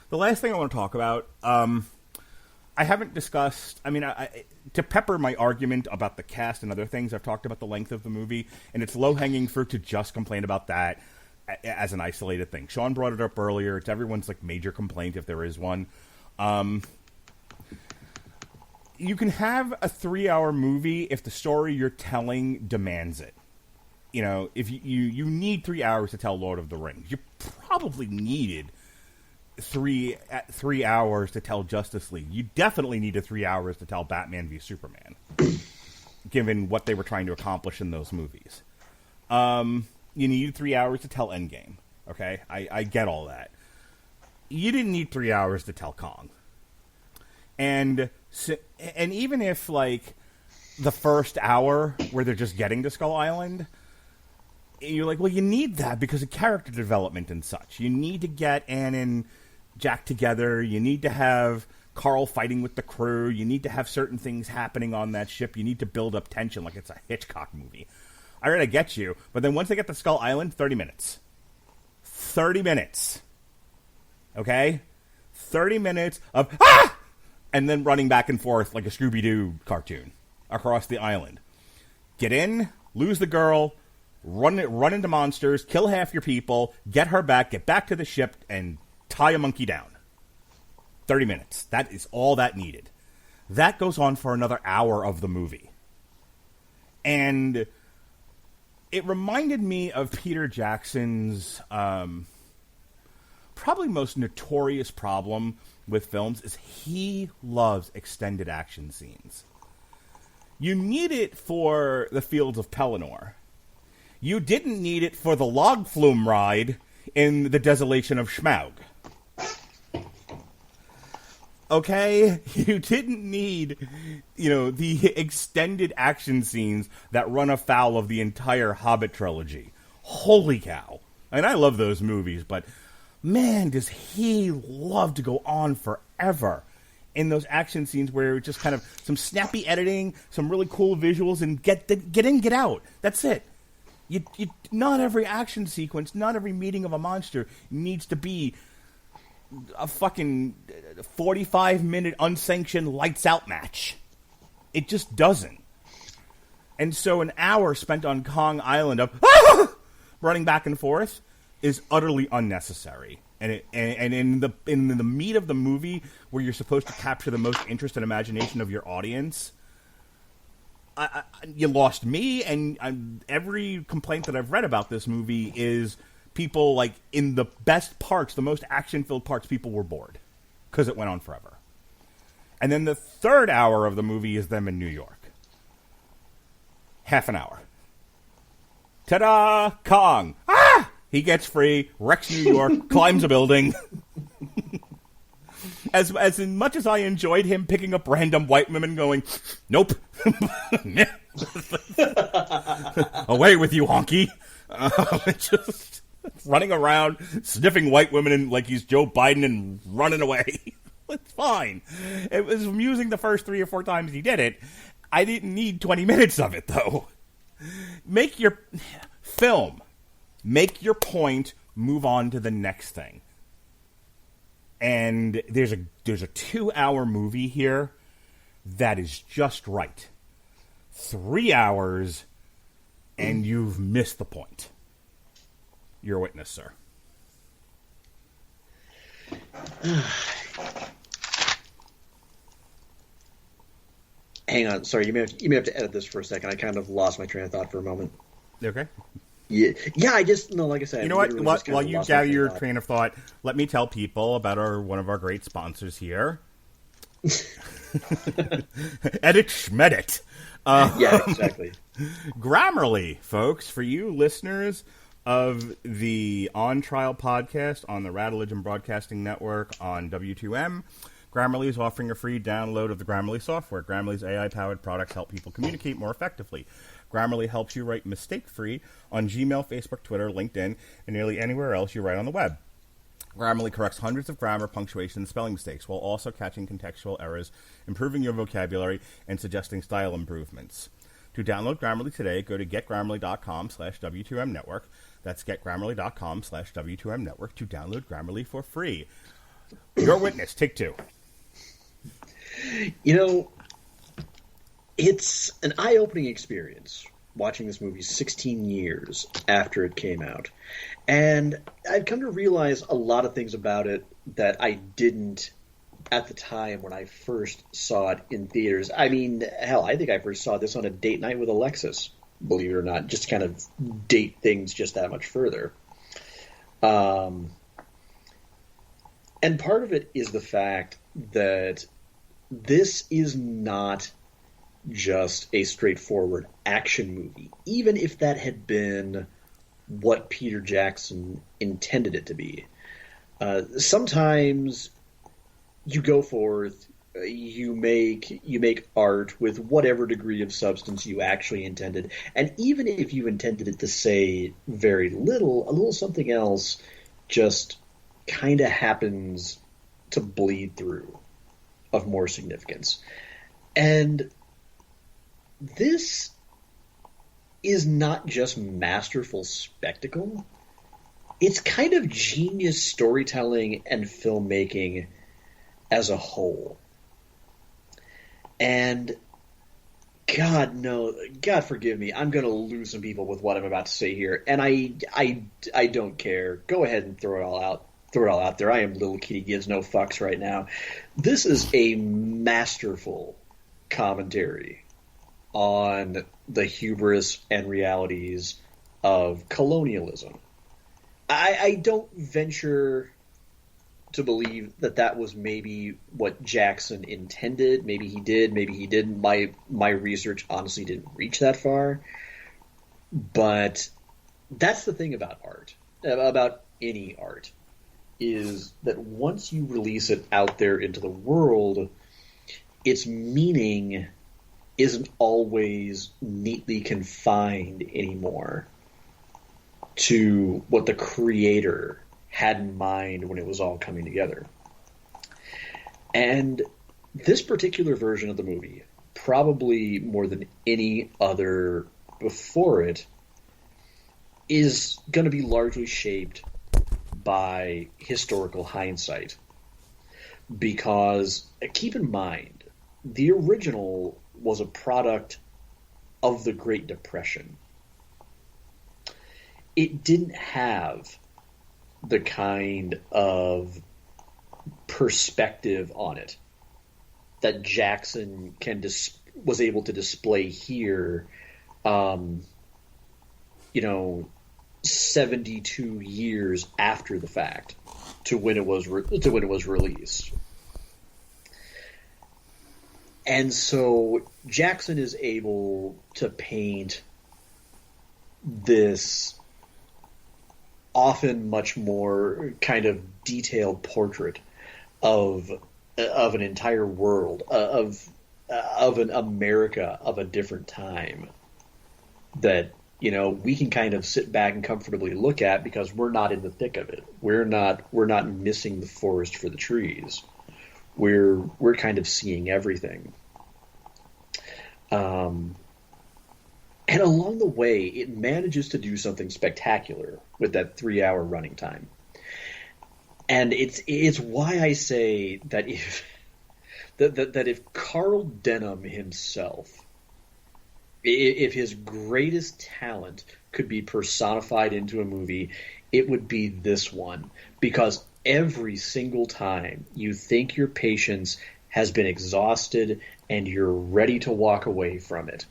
The last thing I want to talk about, I haven't discussed, I mean, to pepper my argument about the cast and other things, I've talked about the length of the movie, and it's low-hanging fruit to just complain about that as an isolated thing. Sean brought it up earlier. It's everyone's like major complaint if there is one. You can have a 3-hour movie if the story you're telling demands it. You know, if you need 3 hours to tell Lord of the Rings, you probably needed 3 hours to tell Justice League. You definitely needed 3 hours to tell Batman v Superman, given what they were trying to accomplish in those movies. You needed 3 hours to tell Endgame. Okay, I get all that. You didn't need 3 hours to tell Kong. And even if, like, the first hour where they're just getting to Skull Island, you're like, well, you need that because of character development and such. You need to get Anne and Jack together. You need to have Carl fighting with the crew. You need to have certain things happening on that ship. You need to build up tension like it's a Hitchcock movie. I already get you. But then once they get to Skull Island, 30 minutes. 30 minutes. Okay? 30 minutes of, ah! And then running back and forth like a Scooby-Doo cartoon across the island. Get in, lose the girl, run into monsters, kill half your people, get her back, get back to the ship, and tie a monkey down. 30 minutes. That is all that needed. That goes on for another hour of the movie. And it reminded me of Peter Jackson's probably most notorious problem with films is he loves extended action scenes. You need it for the Fields of Pelennor. You didn't need it for the log flume ride in The Desolation of Smaug. Okay? You didn't need, the extended action scenes that run afoul of the entire Hobbit trilogy. Holy cow. I mean, I love those movies, but man, does he love to go on forever in those action scenes where it's just kind of some snappy editing, some really cool visuals, and get in, get out. That's it. Not every action sequence, not every meeting of a monster needs to be a fucking 45-minute unsanctioned lights-out match. It just doesn't. And so an hour spent on Kong Island of running back and forth is utterly unnecessary. And in the meat of the movie, where you're supposed to capture the most interest and imagination of your audience, you lost me. And every complaint that I've read about this movie is people, like, in the best parts, the most action-filled parts, people were bored because it went on forever. And then the third hour of the movie is them in New York. Half an hour. Ta-da! Kong! Ah! He gets free, wrecks New York, climbs a building. As much as I enjoyed him picking up random white women going, nope. Away with you, honky. Just running around, sniffing white women and like he's Joe Biden and running away. It's fine. It was amusing the first 3 or 4 times he did it. I didn't need 20 minutes of it, though. Make your film. Make your point, move on to the next thing. And there's a 2-hour movie here that is just right. 3 hours, and you've missed the point. You're a witness, sir. Hang on, sorry, you may have to edit this for a second. I kind of lost my train of thought for a moment. Okay. Yeah. I just like I said. You know what? While you gather your train of thought, let me tell people about one of our great sponsors here. Edit Schmedit. Yeah, exactly. Grammarly, folks, for you listeners of the On Trial podcast on the Radulich and Broadcasting Network on W2M. Grammarly is offering a free download of the Grammarly software. Grammarly's AI-powered products help people communicate more effectively. Grammarly helps you write mistake-free on Gmail, Facebook, Twitter, LinkedIn, and nearly anywhere else you write on the web. Grammarly corrects hundreds of grammar, punctuation, and spelling mistakes, while also catching contextual errors, improving your vocabulary, and suggesting style improvements. To download Grammarly today, go to getgrammarly.com/W2Mnetwork. That's getgrammarly.com/W2Mnetwork to download Grammarly for free. Your witness, take two. You know, it's an eye-opening experience watching this movie 16 years after it came out. And I've come to realize a lot of things about it that I didn't at the time when I first saw it in theaters. I mean, hell, I think I first saw this on a date night with Alexis, believe it or not, just to kind of date things just that much further. And part of it is the fact that this is not just a straightforward action movie, even if that had been what Peter Jackson intended it to be. Sometimes you go forth, you make art with whatever degree of substance you actually intended, and even if you intended it to say very little, a little something else just kind of happens to bleed through of more significance. And this is not just masterful spectacle. It's kind of genius storytelling and filmmaking as a whole. And God forgive me, I'm going to lose some people with what I'm about to say here. And I don't care. Go ahead and throw it all out there. I am little kitty gives no fucks right now. This is a masterful commentary on the hubris and realities of colonialism. I don't venture to believe that was maybe what Jackson intended. Maybe he did, maybe he didn't. My research honestly didn't reach that far. But that's the thing about art, about any art, is that once you release it out there into the world, its meaning isn't always neatly confined anymore to what the creator had in mind when it was all coming together. And this particular version of the movie, probably more than any other before it, is going to be largely shaped by historical hindsight. Because, keep in mind, the original was a product of the Great Depression. It didn't have the kind of perspective on it that Jackson was able to display here, 72 years after the fact to when it was released. And so Jackson is able to paint this often much more kind of detailed portrait of an entire world, of an America of a different time that, we can kind of sit back and comfortably look at because we're not in the thick of it. We're not missing the forest for the trees. We're kind of seeing everything. And along the way, it manages to do something spectacular with that 3-hour running time. And it's why I say that if Carl Denham himself, if his greatest talent could be personified into a movie, it would be this one. Because every single time you think your patience has been exhausted and you're ready to walk away from it,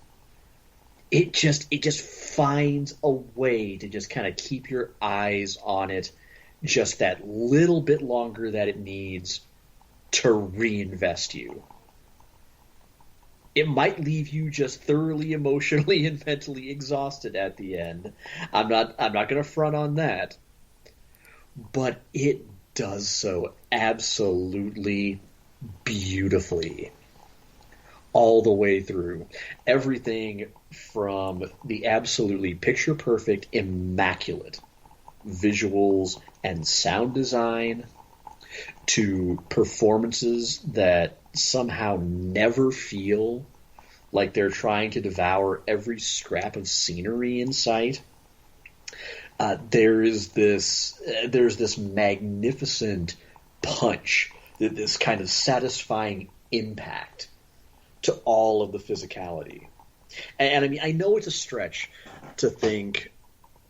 it just finds a way to just kind of keep your eyes on it just that little bit longer that it needs to reinvest you. It might leave you just thoroughly emotionally and mentally exhausted at the end. I'm not going to front on that. But it does so absolutely beautifully all the way through. Everything from the absolutely picture-perfect, immaculate visuals and sound design to performances that somehow never feel like they're trying to devour every scrap of scenery in sight. There's this magnificent punch, this kind of satisfying impact to all of the physicality. And I mean, I know it's a stretch to think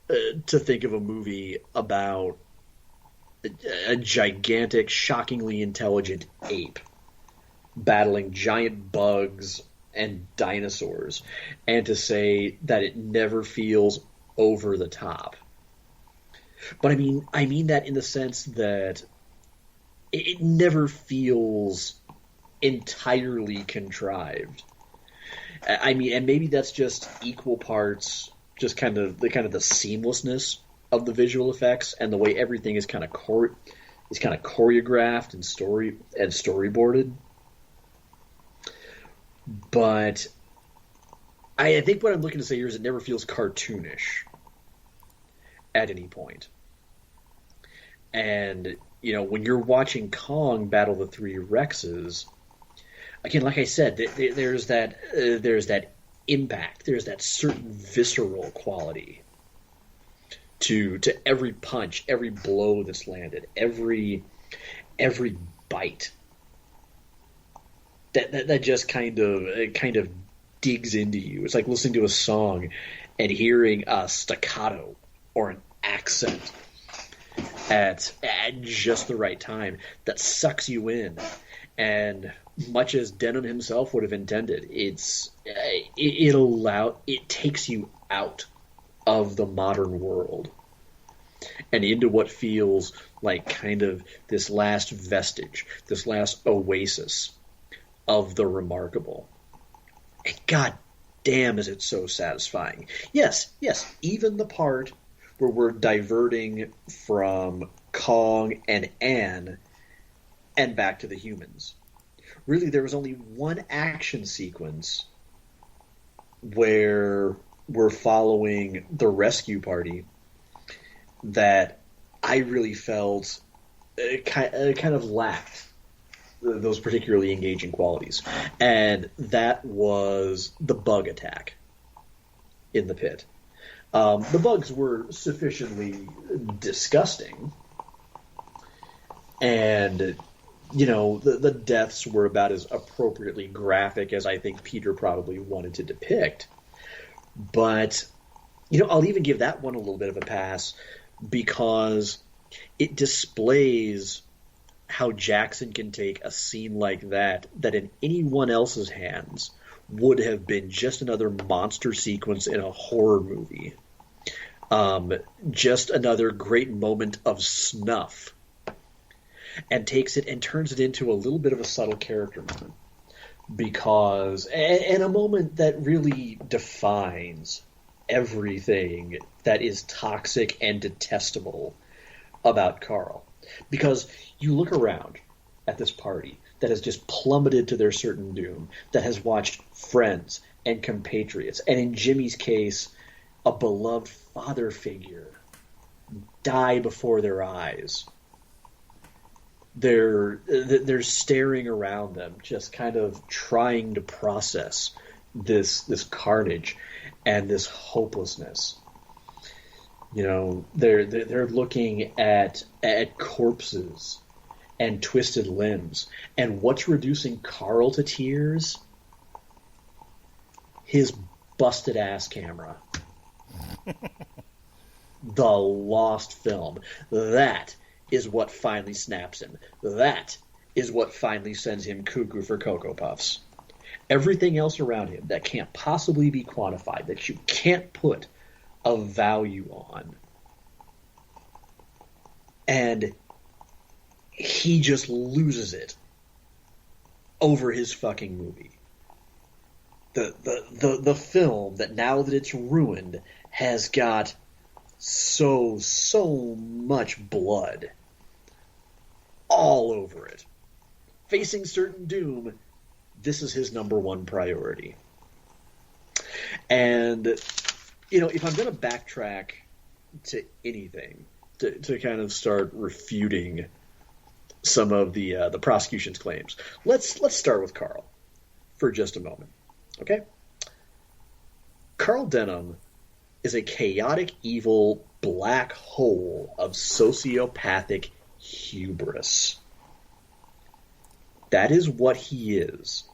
of a movie about a gigantic, shockingly intelligent ape battling giant bugs and dinosaurs, and to say that it never feels over the top. But I mean that in the sense that it never feels entirely contrived. I mean, and maybe that's just equal parts, just kind of the seamlessness of the visual effects and the way everything is kind of choreographed and storyboarded. But I think what I'm looking to say here is it never feels cartoonish at any point. And, you know, when you're watching Kong battle the three Rexes, again, like I said, there's that impact. There's that certain visceral quality to every punch, every blow that's landed, every bite. That just kind of digs into you. It's like listening to a song and hearing a staccato or an accent at just the right time that sucks you in. And much as Denon himself would have intended, it takes you out of the modern world and into what feels like kind of this last vestige, this last oasis of the remarkable. And god damn is it so satisfying. Yes, even the part where we're diverting from Kong and Anne and back to the humans. Really, there was only one action sequence where we're following the rescue party that I really felt kind of lacked those particularly engaging qualities. And that was the bug attack in the pit. The bugs were sufficiently disgusting, and you know, the deaths were about as appropriately graphic as I think Peter probably wanted to depict. But, you know, I'll even give that one a little bit of a pass because it displays how Jackson can take a scene like that in anyone else's hands would have been just another monster sequence in a horror movie. Just another great moment of snuff. And takes it and turns it into a little bit of a subtle character moment. Because, and a moment that really defines everything that is toxic and detestable about Carl. Because you look around at this party that has just plummeted to their certain doom, that has watched friends and compatriots, and in Jimmy's case, a beloved father figure die before their eyes. They're staring around them, just kind of trying to process this carnage and this hopelessness. You know, they're looking at corpses and twisted limbs, and what's reducing Carl to tears? His busted ass camera. The lost film. That is what finally snaps him. That is what finally sends him cuckoo for Cocoa Puffs. Everything else around him that can't possibly be quantified, that you can't put a value on. And he just loses it over his fucking movie. The film that, now that it's ruined, has got so much blood all over it. Facing certain doom, this is his number one priority. And, you know, if I'm going to backtrack to anything, to kind of start refuting some of the prosecution's claims. Let's start with Carl for just a moment, okay? Carl Denham is a chaotic, evil black hole of sociopathic hubris. That is what he is.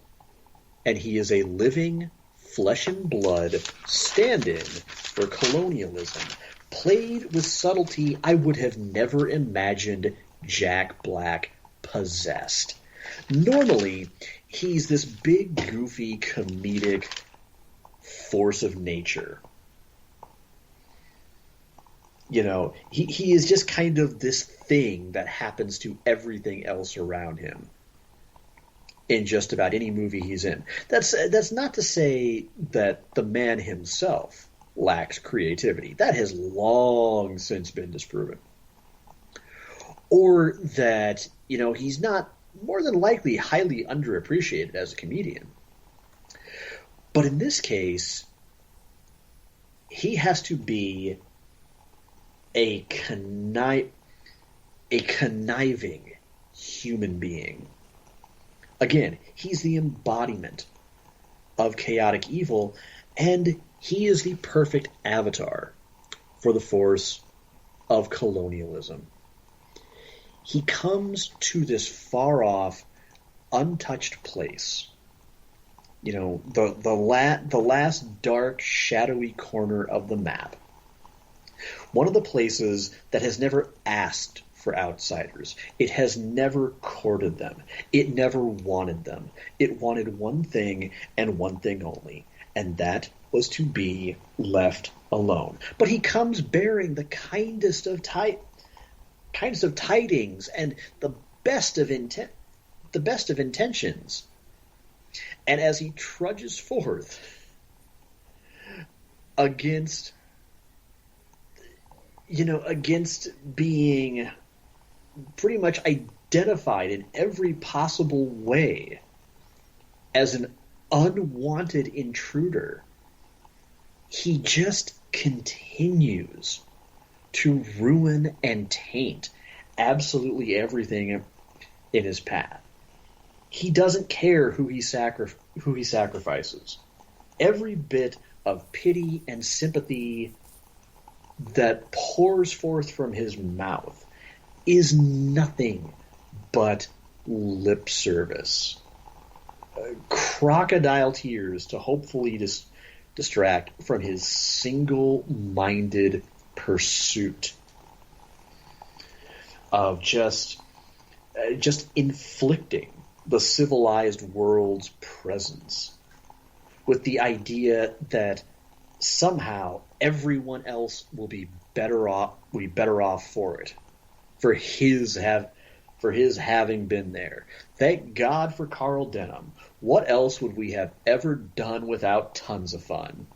And he is a living, flesh and blood stand-in for colonialism, played with subtlety I would have never imagined Jack Black possessed. Normally, he's this big, goofy, comedic force of nature. You know, he is just kind of this thing that happens to everything else around him in just about any movie he's in. That's not to say that the man himself lacks creativity. That has long since been disproven. Or that, you know, he's not more than likely highly underappreciated as a comedian. But in this case, he has to be a conniving human being. Again, he's the embodiment of chaotic evil, and he is the perfect avatar for the force of colonialism. He comes to this far-off, untouched place. You know, the last dark, shadowy corner of the map. One of the places that has never asked for outsiders. It has never courted them. It never wanted them. It wanted one thing and one thing only, and that was to be left alone. But he comes bearing the kindest of tidings and the best of intentions. And as he trudges forth against being pretty much identified in every possible way as an unwanted intruder, he just continues to ruin and taint absolutely everything in his path. He doesn't care who he sacrifices. Every bit of pity and sympathy that pours forth from his mouth is nothing but lip service. Crocodile tears to hopefully distract from his single-minded pursuit of just inflicting the civilized world's presence with the idea that somehow everyone else will be better off for it, for his having been there. Thank God for Carl Denham. What else would we have ever done without tons of fun?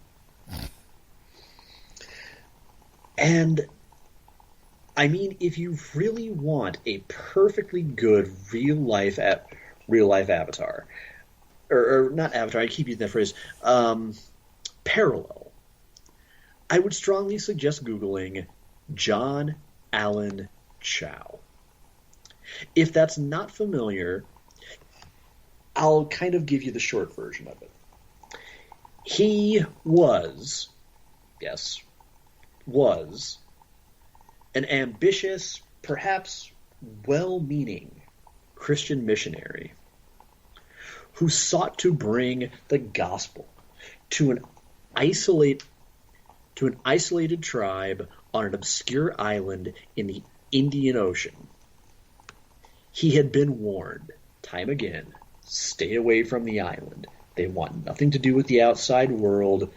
And I mean, if you really want a perfectly good real life avatar, or not avatar, I keep using that phrase, parallel, I would strongly suggest Googling John Allen Chow. If that's not familiar, I'll kind of give you the short version of it. He was an ambitious, perhaps well-meaning Christian missionary who sought to bring the gospel to an isolated tribe on an obscure island in the Indian Ocean. He had been warned time again, stay away from the island. They want nothing to do with the outside world.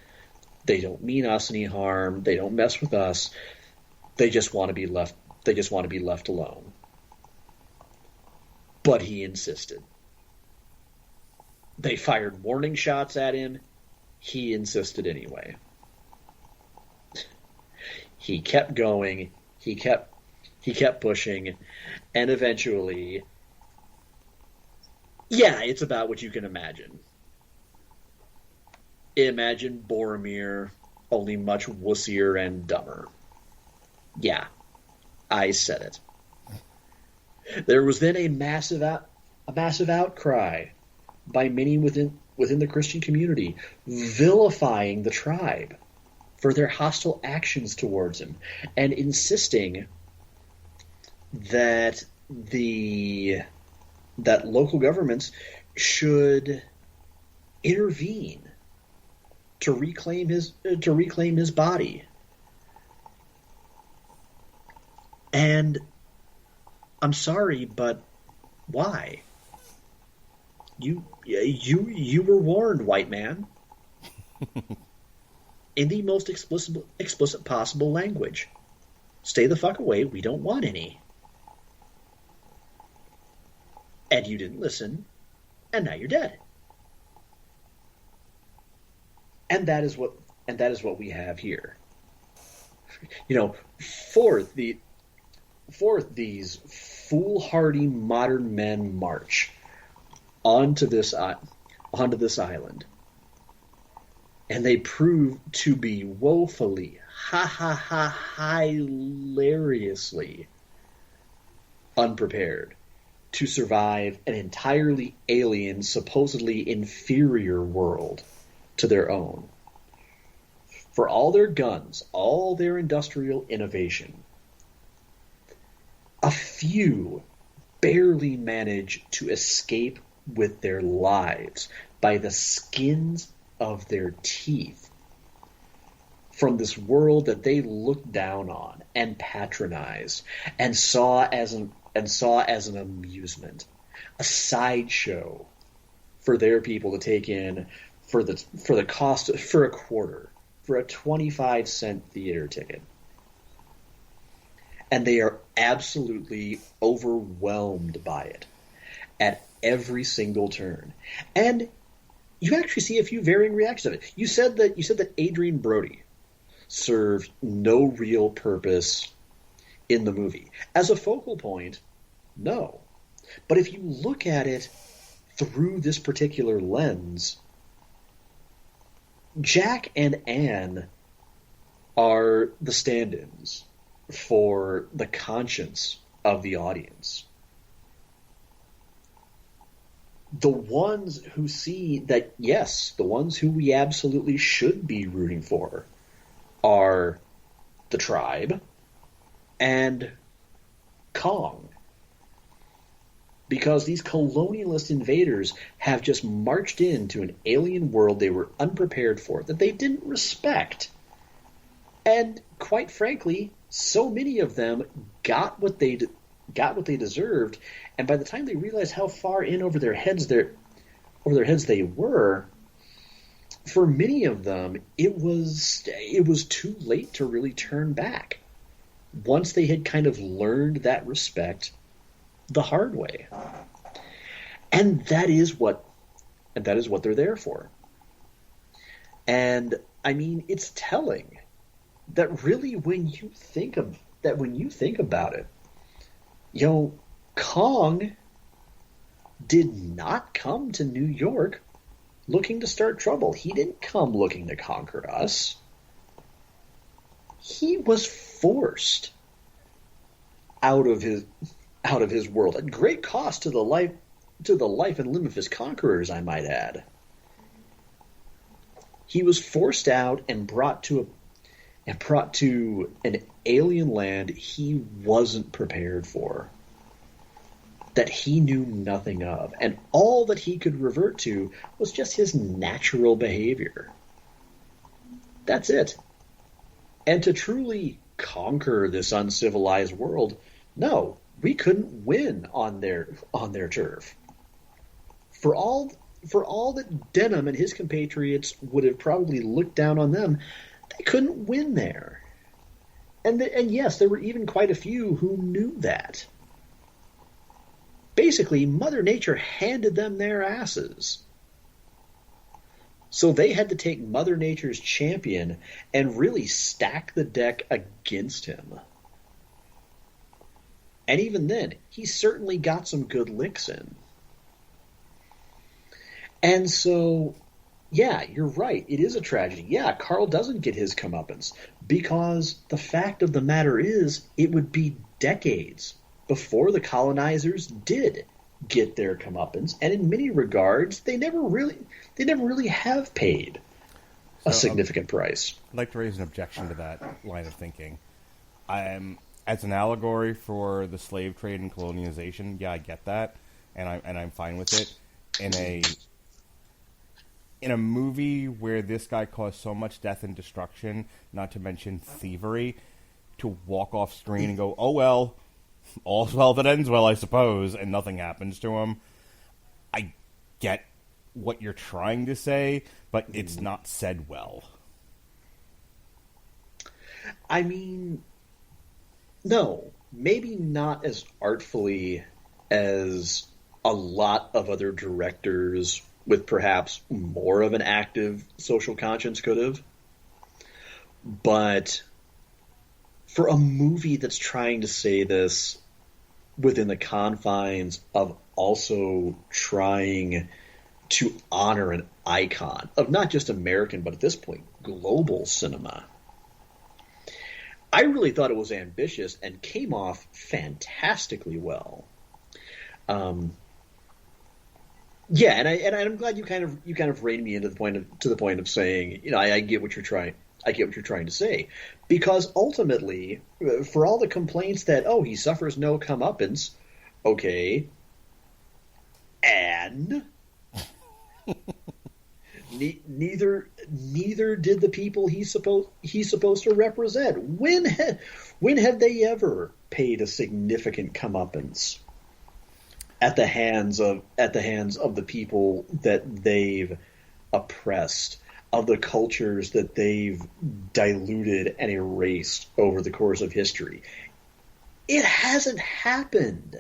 They don't mean us any harm. They don't mess with us. They just want to be left alone. But he insisted. They fired warning shots at him. He insisted anyway. He kept going. He kept pushing, and eventually, it's about what you can imagine. Imagine Boromir, only much wussier and dumber. Yeah, I said it. There was then a massive outcry by many within the Christian community, vilifying the tribe for their hostile actions towards him, and insisting that local governments should intervene to reclaim his body. And I'm sorry, but why? You were warned, white man, in the most explicit possible language. Stay the fuck away. We don't want any. And you didn't listen, and now you're dead. And that is what we have here. Forth these foolhardy modern men march onto this island, and they prove to be woefully, hilariously unprepared to survive an entirely alien, supposedly inferior world to their own. For all their guns, all their industrial innovation, a few barely manage to escape with their lives by the skins of their teeth from this world that they looked down on and patronized and saw as an amusement, a sideshow for their people to take in for the cost for a quarter, for a 25-cent theater ticket. And they are absolutely overwhelmed by it at every single turn. And you actually see a few varying reactions of it. You said that Adrian Brody served no real purpose in the movie. As a focal point, no. But if you look at it through this particular lens, Jack and Anne are the stand-ins for the conscience of the audience. The ones who see that, yes, the ones who we absolutely should be rooting for are the tribe and Kong. Because these colonialist invaders have just marched into an alien world they were unprepared for, that they didn't respect. And quite frankly, so many of them got what they deserved, and by the time they realized how far in over their heads they were, for many of them it was too late to really turn back once they had kind of learned that respect the hard way. And that is what they're there for. And I mean, it's telling that really when you think about it, Kong did not come to New York looking to start trouble. He didn't come looking to conquer us. He was forced out of his world at great cost to the life and limb of his conquerors, I might add. He was forced out and brought to an alien land he wasn't prepared for, that he knew nothing of, and all that he could revert to was just his natural behavior. That's it. And to truly conquer this uncivilized world, no, we couldn't win on their turf. For all that Denham and his compatriots would have probably looked down on them, they couldn't win there. And yes, there were even quite a few who knew that. Basically, Mother Nature handed them their asses. So they had to take Mother Nature's champion and really stack the deck against him. And even then, he certainly got some good licks in. And so, yeah, you're right. It is a tragedy. Yeah, Carl doesn't get his comeuppance, because the fact of the matter is, it would be decades before the colonizers did get their comeuppance, and in many regards, they never really have paid a significant price. I'd like to raise an objection to that line of thinking. As an allegory for the slave trade and colonization, yeah, I get that, and I'm fine with it. In a movie where this guy caused so much death and destruction, not to mention thievery, to walk off screen and go, oh well, all's well that ends well, I suppose, and nothing happens to him. I get what you're trying to say, but it's not said well. I mean, no, maybe not as artfully as a lot of other directors with perhaps more of an active social conscience could have. But for a movie that's trying to say this within the confines of also trying to honor an icon of not just American, but at this point, global cinema, I really thought it was ambitious and came off fantastically well. Yeah, and I'm glad you kind of reined me into the point of saying, you know, I get what you're trying. I get what you're trying to say, because ultimately, for all the complaints that he suffers no comeuppance, okay, and neither did the people he's supposed to represent. When have they ever paid a significant comeuppance at the hands of the people that they've oppressed, of the cultures that they've diluted and erased over the course of history? It hasn't happened.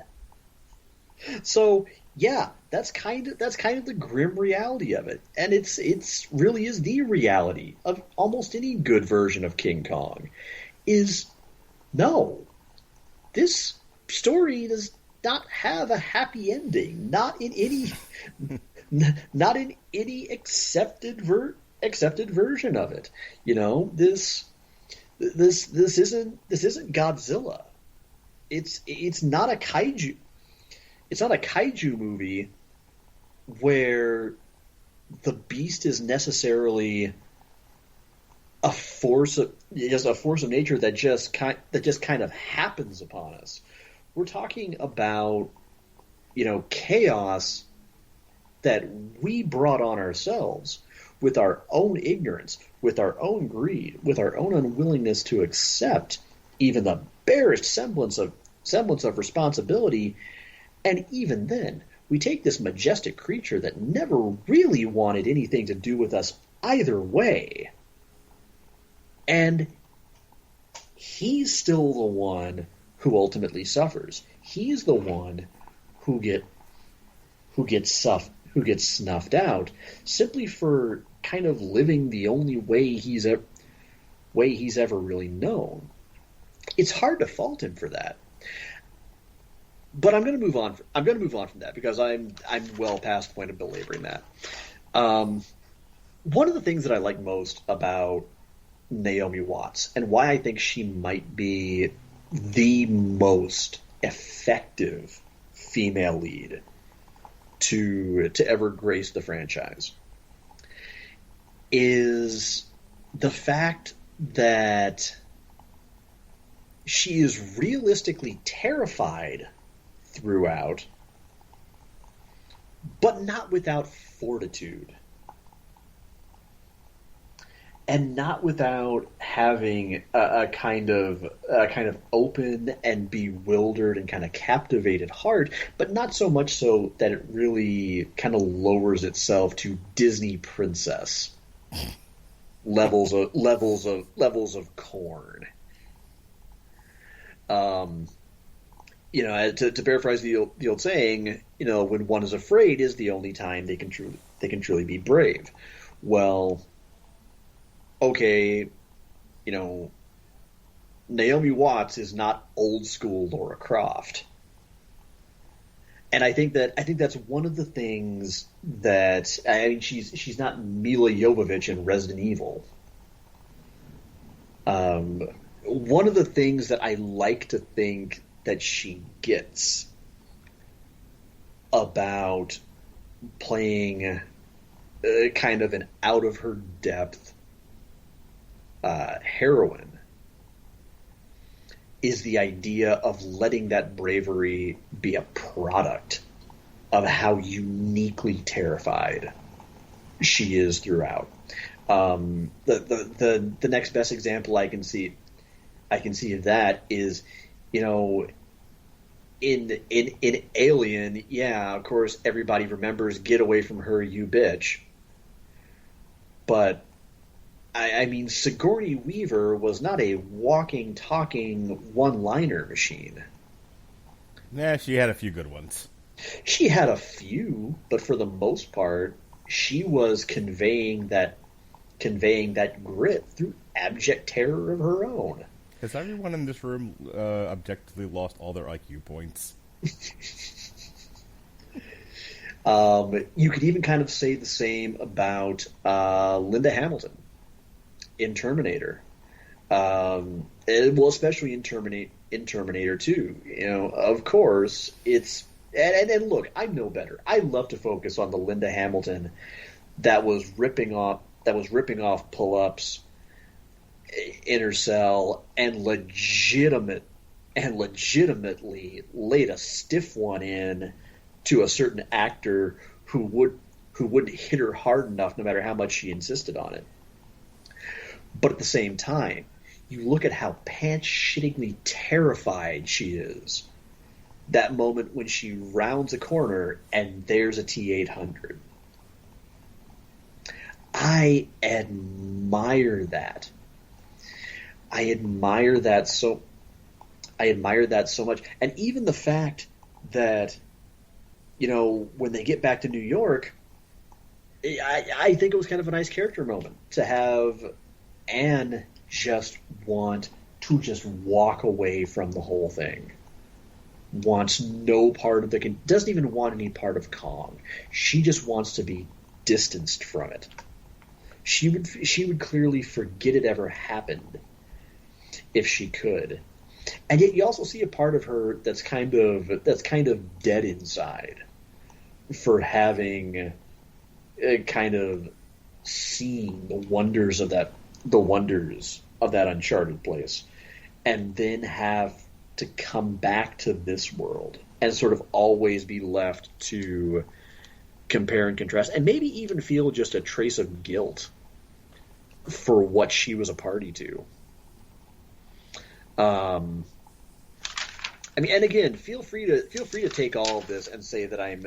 So yeah, that's kind of the grim reality of it, and it's really is the reality of almost any good version of King Kong. Is no, this story does not have a happy ending. Not in any accepted version of it. You know, this isn't Godzilla. It's not a kaiju. It's not a kaiju movie where the beast is necessarily a force of nature that just kind of happens upon us. We're talking about, you know, chaos that we brought on ourselves with our own ignorance, with our own greed, with our own unwillingness to accept even the barest semblance of responsibility. And even then, we take this majestic creature that never really wanted anything to do with us either way, and he's still the one who ultimately suffers. He's the one who gets snuffed out simply for kind of living the only way he's ever really known. It's hard to fault him for that. But I'm going to move on. I'm going to move on from that because I'm well past the point of belaboring that. One of the things that I like most about Naomi Watts, and why I think she might be the most effective female lead to ever grace the franchise, is the fact that she is realistically terrified throughout, but not without fortitude, and not without having a kind of open and bewildered and kind of captivated heart, but not so much so that it really kind of lowers itself to Disney princess levels of corn. You know, to paraphrase the old saying, you know, when one is afraid is the only time they can truly be brave. Well, okay, you know, Naomi Watts is not old school Lara Croft, and I think that's one of the things that, I mean, she's not Mila Jovovich in Resident Evil. One of the things that I like to think that she gets about playing kind of an out of her depth heroine is the idea of letting that bravery be a product of how uniquely terrified she is throughout. The next best example I can see of that is, in Alien, yeah, of course everybody remembers "Get away from her, you bitch," but I mean, Sigourney Weaver was not a walking, talking, one-liner machine. Nah, she had a few good ones. She had a few, but for the most part, she was conveying that grit through abject terror of her own. Has everyone in this room objectively lost all their IQ points? You could even kind of say the same about Linda Hamilton in Terminator. Well, especially in Terminator 2. Of course, it's... And look, I know better. I love to focus on the Linda Hamilton that was ripping off pull-ups in her cell and legitimately laid a stiff one in to a certain actor who wouldn't hit her hard enough no matter how much she insisted on it. But at the same time, you look at how pants-shittingly terrified she is. That moment when she rounds a corner and there's a T-800. I admire that. I admire that so much. And even the fact that, when they get back to New York, I think it was kind of a nice character moment to have Anne just want to just walk away from the whole thing. Wants no part of doesn't even want any part of Kong. She just wants to be distanced from it. She would clearly forget it ever happened if she could. And yet you also see a part of her that's kind of dead inside for having kind of seen the wonders of that uncharted place, and then have to come back to this world and sort of always be left to compare and contrast, and maybe even feel just a trace of guilt for what she was a party to. And again, feel free to take all of this and say that I'm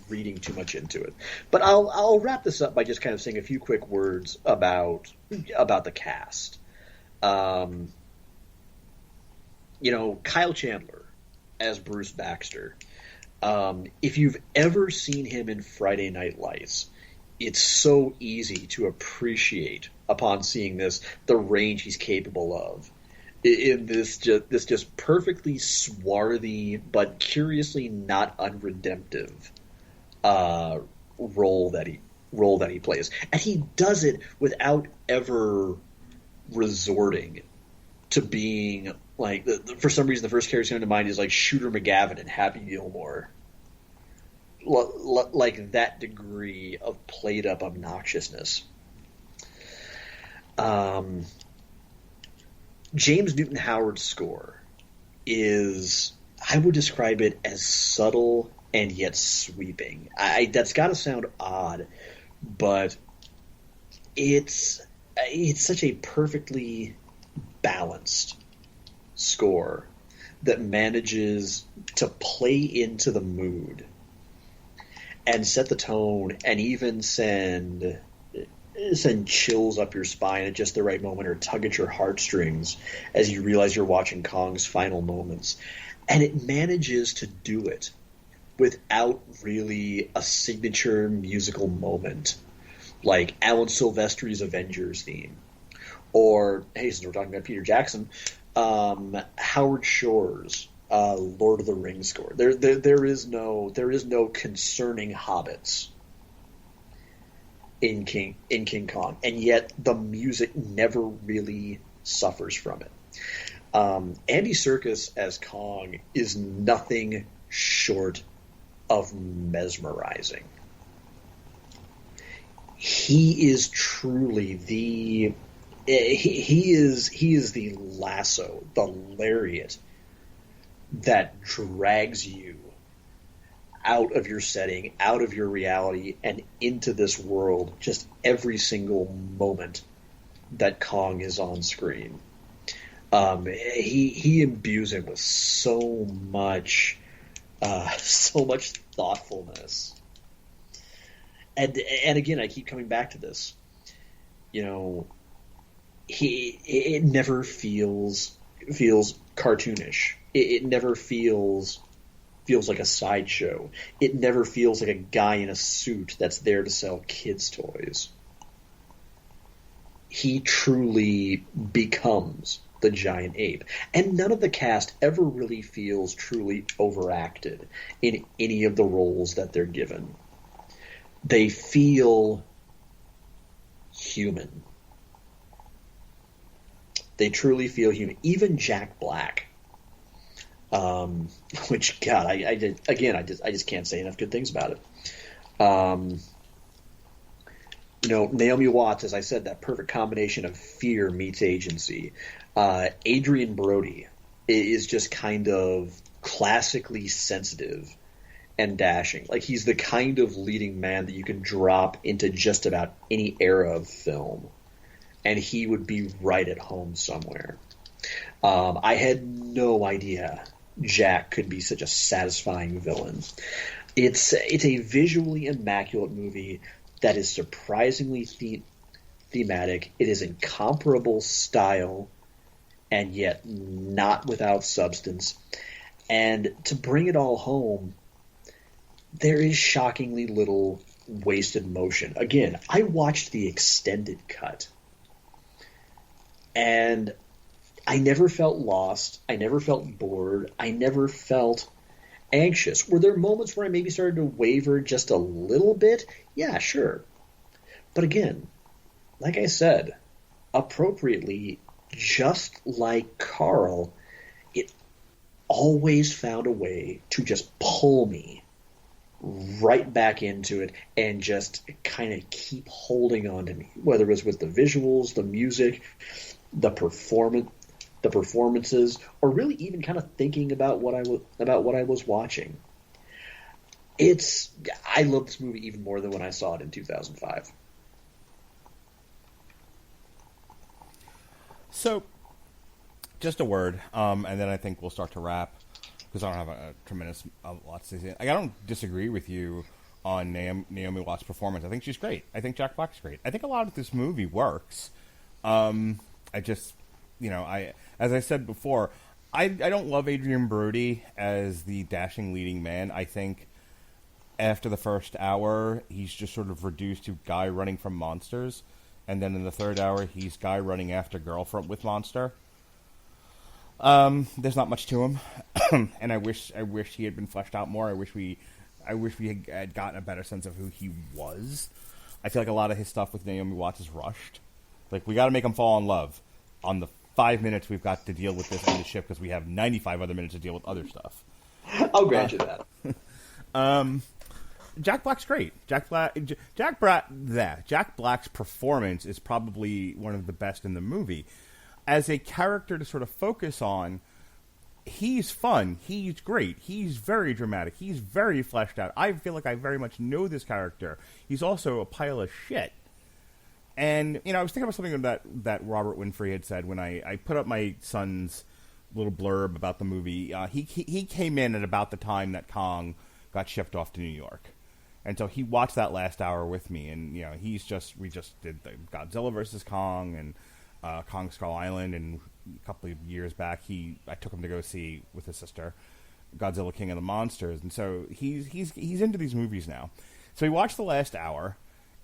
reading too much into it. But I'll wrap this up by just kind of saying a few quick words about the cast. Kyle Chandler as Bruce Baxter. If you've ever seen him in Friday Night Lights, it's so easy to appreciate upon seeing this the range he's capable of in this just perfectly swarthy but curiously not unredemptive role that he plays, and he does it without ever resorting to being like, for some reason, the first character coming to mind is like Shooter McGavin and Happy Gilmore. Like that degree of played-up obnoxiousness. James Newton Howard's score is, I would describe it as subtle and yet sweeping. That's got to sound odd, but it's such a perfectly balanced score that manages to play into the mood and set the tone and even send chills up your spine at just the right moment, or tug at your heartstrings as you realize you're watching Kong's final moments. And it manages to do it without really a signature musical moment like Alan Silvestri's Avengers theme, or, hey, since we're talking about Peter Jackson, Howard Shore's Lord of the Rings score. There is no concerning hobbits in King Kong, and yet the music never really suffers from it. Andy Serkis as Kong is nothing short of mesmerizing. He is truly he is the lasso, the lariat that drags you out of your setting, out of your reality, and into this world just every single moment that Kong is on screen. He imbues it with so much thoughtfulness. And again, I keep coming back to this. You know, it never feels cartoonish. It never feels like a sideshow. It never feels like a guy in a suit that's there to sell kids' toys. He truly becomes the giant ape. And none of the cast ever really feels truly overacted in any of the roles that they're given. They feel human. They truly feel human. Even Jack Black, which, God, I just can't say enough good things about it. Naomi Watts, as I said, that perfect combination of fear meets agency. Adrian Brody is just kind of classically sensitive and dashing. Like, he's the kind of leading man that you can drop into just about any era of film, and he would be right at home somewhere. I had no idea Jack could be such a satisfying villain. It's a visually immaculate movie that is surprisingly thematic. It is incomparable style, and yet not without substance. And to bring it all home, there is shockingly little wasted motion. Again, I watched the extended cut, and I never felt lost. I never felt bored. I never felt anxious. Were there moments where I maybe started to waver just a little bit? Yeah, sure. But again, like I said, appropriately, just like Carl, it always found a way to just pull me right back into it and just kind of keep holding on to me, whether it was with the visuals, the music, the performances, or really even kind of thinking about what I was watching. I love this movie even more than when I saw it in 2005. So, just a word, and then I think we'll start to wrap, because I don't have a tremendous lot to say. I don't disagree with you on Naomi Watts' performance. I think she's great. I think Jack Black's great. I think a lot of this movie works. I just, as I said before, I don't love Adrian Brody as the dashing leading man. I think after the first hour, he's just sort of reduced to guy running from monsters. And then in the third hour, he's guy running after girl with monster. There's not much to him, and I wish he had been fleshed out more. I wish we had gotten a better sense of who he was. I feel like a lot of his stuff with Naomi Watts is rushed. Like, we got to make him fall in love on the 5 minutes we've got to deal with this on the ship, because we have 95 other minutes to deal with other stuff. I'll grant you that. Jack Black's great. Jack Black's performance is probably one of the best in the movie. As a character to sort of focus on, he's fun. He's great. He's very dramatic. He's very fleshed out. I feel like I very much know this character. He's also a pile of shit. And, I was thinking about something that Robert Winfrey had said when I put up my son's little blurb about the movie. He came in at about the time that Kong got shipped off to New York. And so he watched that last hour with me, and we just did the Godzilla versus Kong and Kong Skull Island, and a couple of years back I took him to go see with his sister Godzilla King of the Monsters, and so he's into these movies now. So he watched the last hour,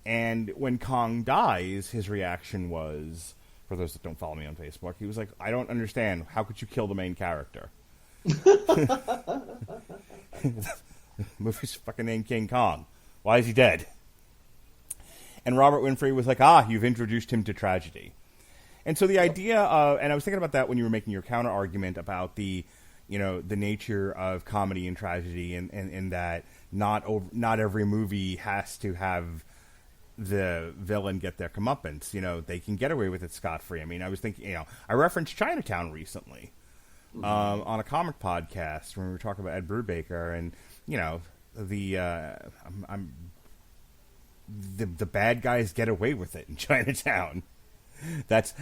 and when Kong dies, his reaction was, for those that don't follow me on Facebook, he was like, "I don't understand. How could you kill the main character?" Movie's fucking named King Kong. Why is he dead? And Robert Winfrey was like, you've introduced him to tragedy. And so the idea of, and I was thinking about that when you were making your counter argument about the nature of comedy and tragedy, and that not every movie has to have the villain get their comeuppance. They can get away with it scot-free. I mean, I was thinking, I referenced Chinatown recently on a comic podcast when we were talking about Ed Brubaker, and the bad guys get away with it in Chinatown. That's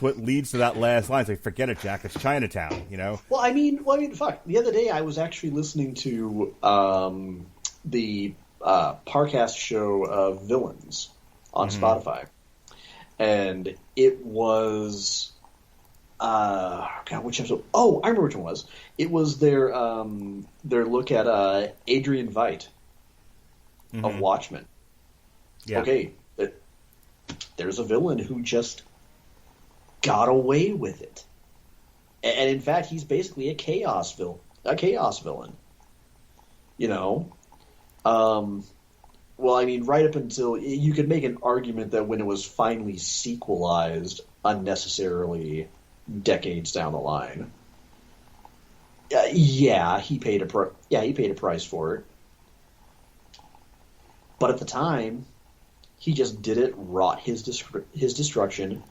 what leads to that last line. It's like, forget it, Jack. It's Chinatown. Well, I mean, fuck. The other day, I was actually listening to the Parcast show of Villains on Spotify, and it was which episode? Oh, I remember which one it was. It was their look at Adrian Veidt of Watchmen. Yeah. Okay, there's a villain who just got away with it, and in fact, he's basically a chaos villain. Well, I mean, right up until you could make an argument that when it was finally sequelized unnecessarily decades down the line, he paid a price for it. But at the time, he just did it, wrought his destruction,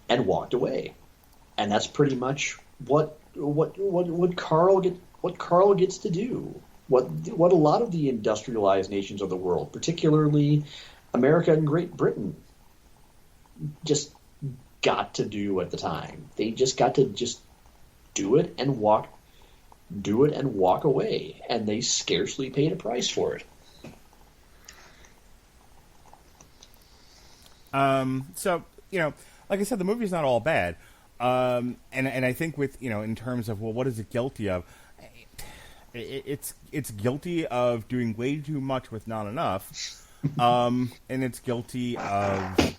and walked away. And that's pretty much what Carl gets to do. What a lot of the industrialized nations of the world, particularly America and Great Britain, just got to do at the time. They just got to just do it and walk away, and they scarcely paid a price for it. So, like I said, the movie's not all bad. And I think with, in terms of, well, what is it guilty of? It's guilty of doing way too much with not enough. And it's guilty of,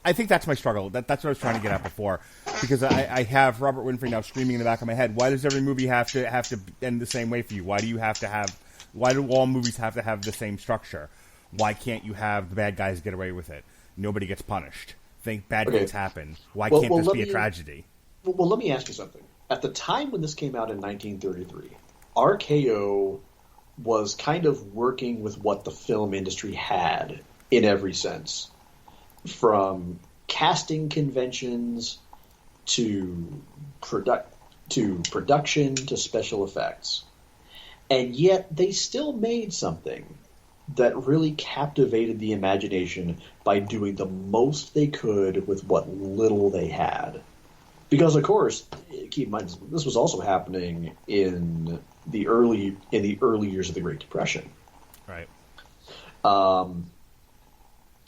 I think that's my struggle. That's what I was trying to get at before, because I have Robert Winfrey now screaming in the back of my head. Why does every movie have to end the same way for you? Why do all movies have to have the same structure? Why can't you have the bad guys get away with it? Nobody gets punished. Bad things happen. Why can't this be a tragedy? Well, let me ask you something. At the time when this came out in 1933, RKO was kind of working with what the film industry had in every sense, from casting conventions to production to special effects. And yet they still made something that really captivated the imagination by doing the most they could with what little they had. Because, of course, keep in mind, this was also happening in the early years of the Great Depression. Right.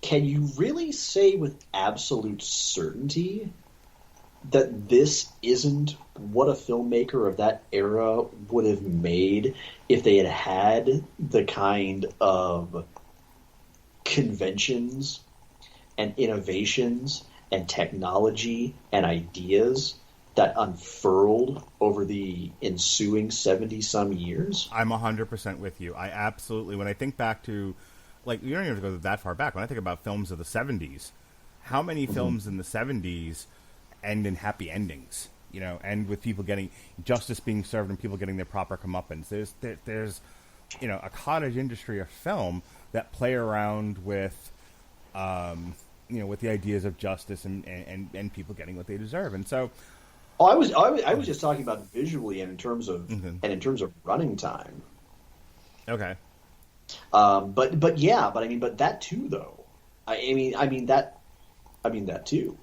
Can you really say with absolute certainty that this isn't what a filmmaker of that era would have made if they had the kind of conventions and innovations and technology and ideas that unfurled over the ensuing 70-some years? I'm 100% with you. I absolutely, when I think back to, like, you don't even have to go that far back. When I think about films of the 70s, how many films in the 70s end in happy endings? End with people getting justice being served and people getting their proper comeuppance. There's a cottage industry of film that play around with, with the ideas of justice and people getting what they deserve. And so, I was just talking about visually and in terms of running time. Okay. But that too, though. I mean that too.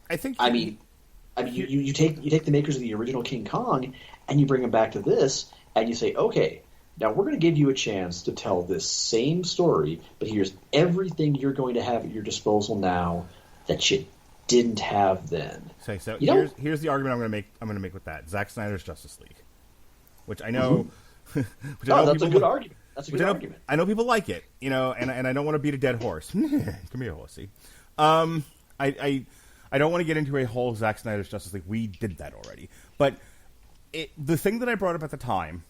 I think. You take the makers of the original King Kong and you bring them back to this, and you say, okay, now we're going to give you a chance to tell this same story, but here's everything you're going to have at your disposal now that you didn't have then. So here's the argument I'm going to make with that. Zack Snyder's Justice League, which I know. That's a good argument. That's a good argument. I know people like it, and I don't want to beat a dead horse. Come here, horsey. I don't want to get into a whole Zack Snyder's Justice League. We did that already. But the thing that I brought up at the time,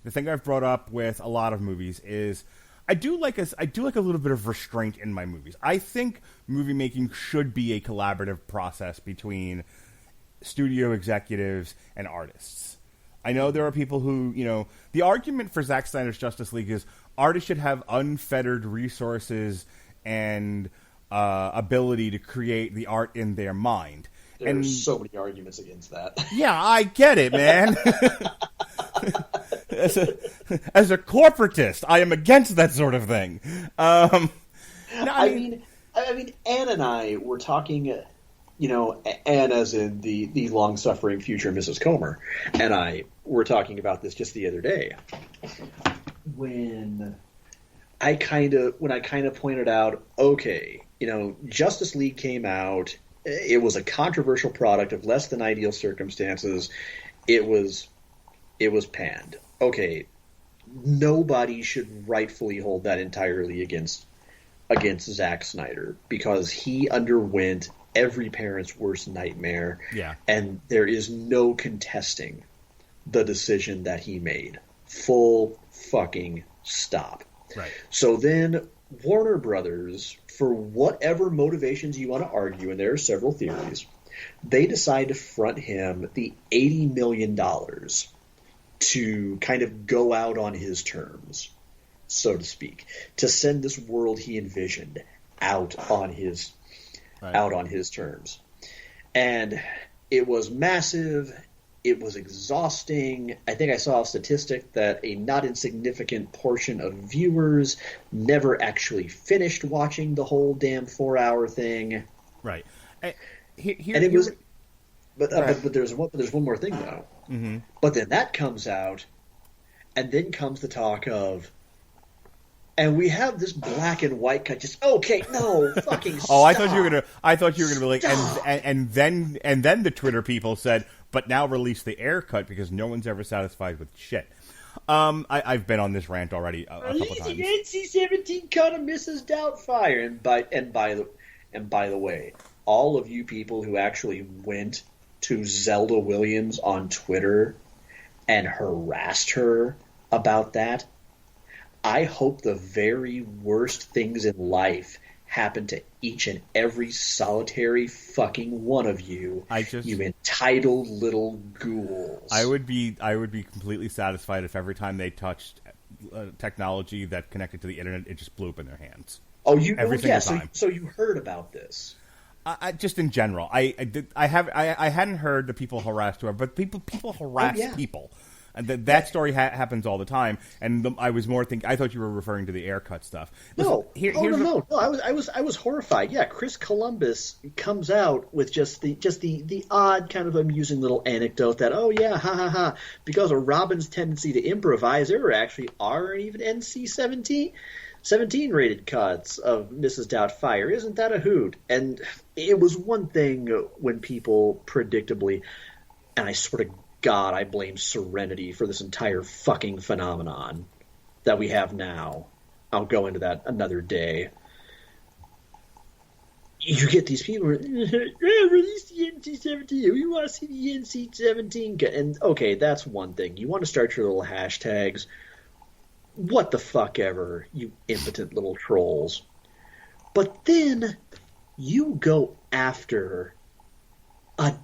the thing I've brought up with a lot of movies is I do like a little bit of restraint in my movies. I think movie making should be a collaborative process between studio executives and artists. I know there are people who, the argument for Zack Snyder's Justice League is artists should have unfettered resources and ability to create the art in their mind. There's so many arguments against that. Yeah, I get it, man. As a corporatist, I am against that sort of thing. I mean, Anne and I were talking, Anne as in the long-suffering future Mrs. Comer, and I were talking about this just the other day. When I kind of pointed out, okay, Justice League came out. It was a controversial product of less than ideal circumstances. It was panned. Okay, nobody should rightfully hold that entirely against Zack Snyder, because he underwent every parent's worst nightmare. Yeah. And there is no contesting the decision that he made. Full fucking stop. Right. So then Warner Brothers, for whatever motivations you want to argue, and there are several theories, they decide to front him the $80 million to kind of go out on his terms, so to speak, to send this world he envisioned out on his terms. And it was massive. It was exhausting. I think I saw a statistic that a not insignificant portion of viewers never actually finished watching the whole damn 4-hour thing. Right. But there's one more thing though. Mm-hmm. But then that comes out, and then comes the talk of, and we have this black and white cut. Just fucking. Stop. I thought you were gonna be like, and then the Twitter people said, but now release the air cut because no one's ever satisfied with shit. I've been on this rant already a couple times. NC-17 cut of Mrs. Doubtfire, and by the way, all of you people who actually went to Zelda Williams on Twitter and harassed her about that, I hope the very worst things in life happen to each and every solitary fucking one of you. You entitled little ghouls. I would be completely satisfied if every time they touched technology that connected to the internet, it just blew up in their hands. Every single time. So you heard about this? I just in general, I hadn't heard the people harassed her, but people harass people. And that story happens all the time. And I was more thinking. I thought you were referring to the air cut stuff. Listen, no. I was horrified. Yeah, Chris Columbus comes out with just the odd kind of amusing little anecdote that because of Robin's tendency to improvise, there actually are even NC-17 rated cuts of Mrs. Doubtfire. Isn't that a hoot? And it was one thing when people predictably, and I sort of. God, I blame Serenity for this entire fucking phenomenon that we have now. I'll go into that another day. You get these people release the NC-17. We want to see the NC-17. And okay, that's one thing. You want to start your little hashtags. What the fuck ever, you impotent little trolls. But then you go after a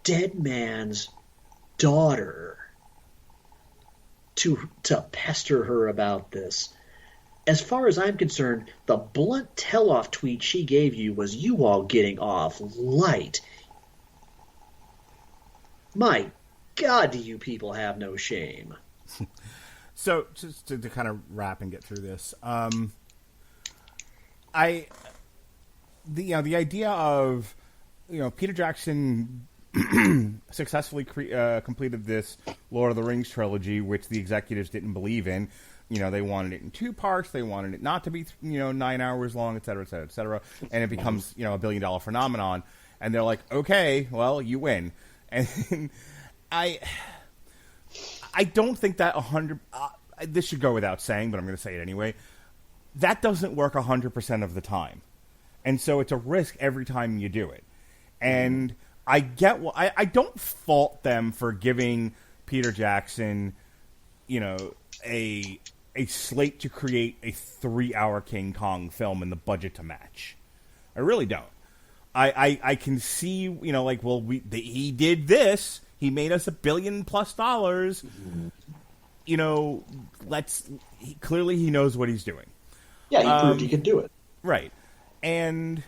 dead man's daughter to pester her about this. As far as I'm concerned, the blunt tell-off tweet she gave you was you all getting off light. My God, do you people have no shame? So, just to kind of wrap and get through this, the idea of Peter Jackson successfully completed this Lord of the Rings trilogy, which the executives didn't believe in. They wanted it in 2 parts. They wanted it not to be 9 hours long, et cetera, et cetera, et cetera. And it becomes a $1 billion phenomenon. And they're like, okay, well, you win. And I don't think that 100. This should go without saying, but I'm going to say it anyway. That doesn't work 100% of the time, and so it's a risk every time you do it. And I get I don't fault them for giving Peter Jackson, a a slate to create a 3-hour King Kong film and the budget to match. I really don't. I can see, like, well, he did this. He made us $1 billion+. Clearly he knows what he's doing. Yeah, he proved he could do it. Right. And,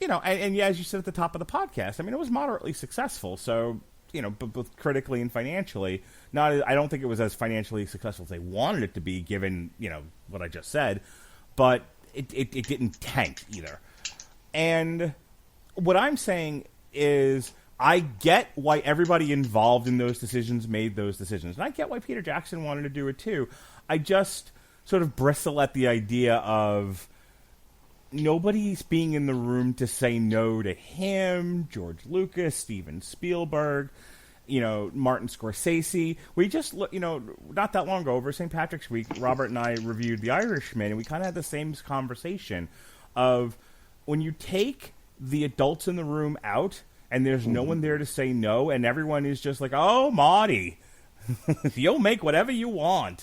and yeah, as you said at the top of the podcast, I mean, it was moderately successful. So, both critically and financially, I don't think it was as financially successful as they wanted it to be, given, what I just said, but it didn't tank either. And what I'm saying is, I get why everybody involved in those decisions made those decisions. And I get why Peter Jackson wanted to do it too. I just sort of bristle at the idea of nobody's being in the room to say no to him, George Lucas, Steven Spielberg, Martin Scorsese. We just, not that long ago, over St. Patrick's Week, Robert and I reviewed The Irishman, and we kind of had the same conversation of when you take the adults in the room out and there's no one there to say no, and everyone is just like, oh, Marty, you'll make whatever you want.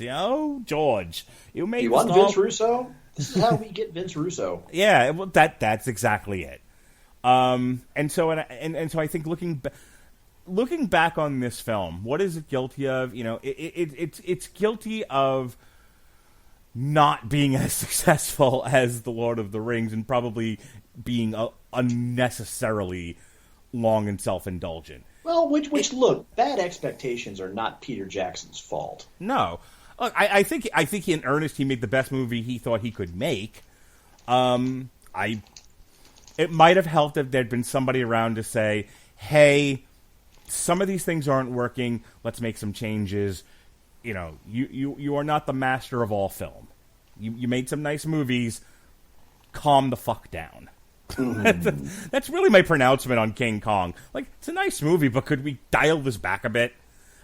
George, you make. You want Vince Russo? This is how we get Vince Russo. Yeah, well, that's exactly it. And so I think looking back on this film, what is it guilty of? It's guilty of not being as successful as The Lord of the Rings, and probably being unnecessarily long and self-indulgent. Well, look, bad expectations are not Peter Jackson's fault. No. Look, I think in earnest he made the best movie he thought he could make. It might have helped if there'd been somebody around to say, hey, some of these things aren't working, let's make some changes. You are not the master of all film. You made some nice movies, calm the fuck down. That's really my pronouncement on King Kong. Like, it's a nice movie, but could we dial this back a bit?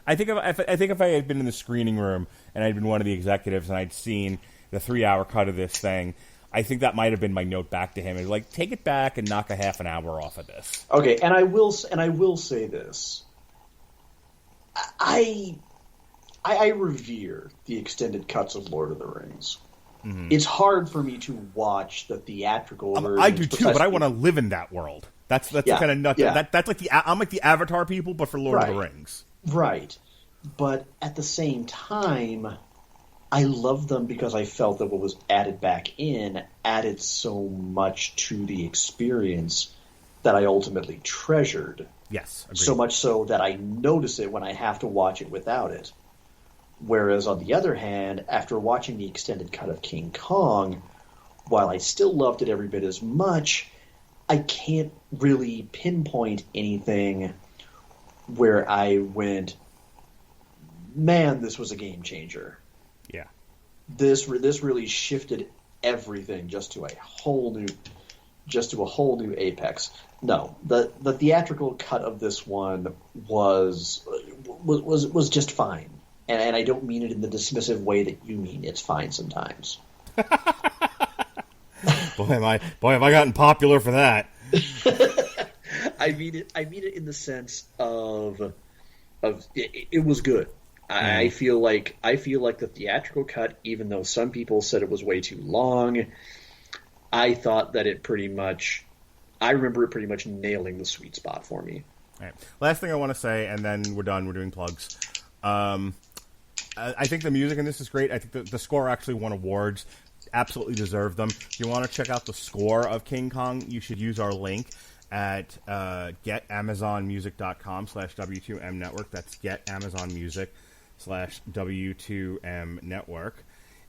I think if I had been in the screening room and I'd been one of the executives and I'd seen the 3-hour cut of this thing, I think that might have been my note back to him. Is like, take it back and knock a half an hour off of this. Okay, and I will say this. I revere the extended cuts of Lord of the Rings. Mm-hmm. It's hard for me to watch the theatrical version. I do too, but I want to live in that world. That's kind of nuts. Yeah. That's like I'm like the Avatar people, but for Lord of the Rings. Right. But at the same time, I loved them because I felt that what was added back in added so much to the experience that I ultimately treasured. Yes, agreed. So much so that I notice it when I have to watch it without it. Whereas, on the other hand, after watching the extended cut of King Kong, while I still loved it every bit as much, I can't really pinpoint anything where I went, man, this was a game changer. Yeah. This really shifted everything just to a whole new apex. No, the theatrical cut of this one was just fine. And I don't mean it in the dismissive way that you mean. It's fine sometimes. Boy, have I gotten popular for that. I mean it in the sense of it was good. I feel like the theatrical cut, even though some people said it was way too long, I thought that I remember it pretty much nailing the sweet spot for me. All right. Last thing I want to say, and then we're done. We're doing plugs. I think the music in this is great. I think the score actually won awards. Absolutely deserved them. If you want to check out the score of King Kong, you should use our link at getamazonmusic.com/W2M Network. That's getamazonmusic/W2M Network.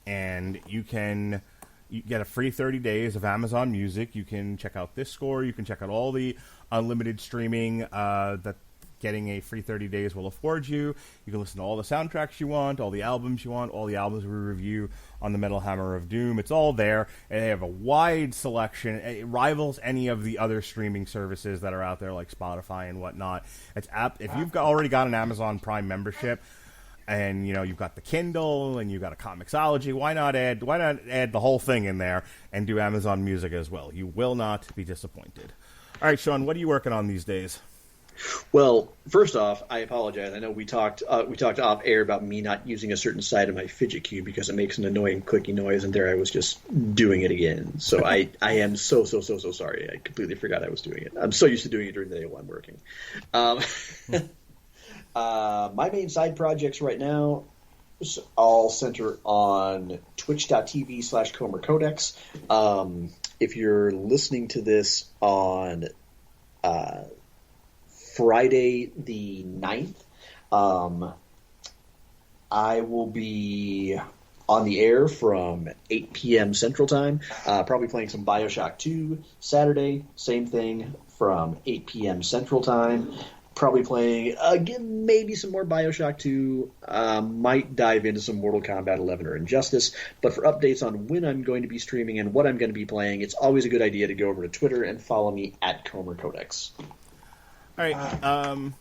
And you get a free 30 days of Amazon Music. You can check out this score. You can check out all the unlimited streaming that getting a free 30 days will afford you. You can listen to all the soundtracks you want, all the albums you want, all the albums we review on the Metal Hammer of Doom. It's all there, and they have a wide selection. It rivals any of the other streaming services that are out there, like Spotify and whatnot. If you've already got an Amazon Prime membership, and you've got the Kindle and you've got a Comixology, why not add the whole thing in there and do Amazon Music as well? You will not be disappointed. All right, Sean, what are you working on these days? Well, first off, I apologize. I know we talked off air about me not using a certain side of my fidget cube because it makes an annoying clicky noise, and there I was just doing it again. So I am so sorry. I completely forgot I was doing it. I'm so used to doing it during the day while I'm working. Um, my main side projects right now all center on twitch.tv/Comer Codex. If you're listening to this on Friday the 9th, I will be on the air from 8 p.m. Central Time, probably playing some BioShock 2. Saturday, same thing, from 8 p.m. Central Time. Probably playing, again, maybe some more BioShock 2. Might dive into some Mortal Kombat 11 or Injustice. But for updates on when I'm going to be streaming and what I'm going to be playing, it's always a good idea to go over to Twitter and follow me at Comer Codex. All right.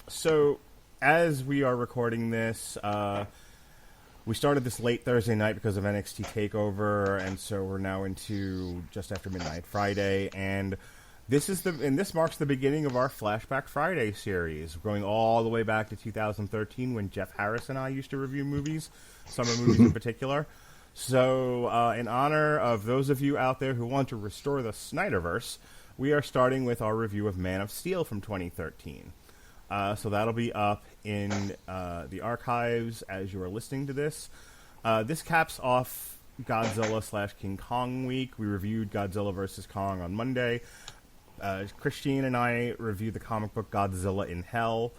So as we are recording this, we started this late Thursday night because of NXT TakeOver, and so we're now into just after midnight Friday, and this marks the beginning of our Flashback Friday series, going all the way back to 2013 when Jeff Harris and I used to review movies, summer movies in particular. So, in honor of those of you out there who want to restore the Snyderverse, we are starting with our review of Man of Steel from 2013. So that'll be up in the archives as you are listening to this. This caps off Godzilla/King Kong week. We reviewed Godzilla vs. Kong on Monday. Christine and I reviewed the comic book Godzilla in Hell.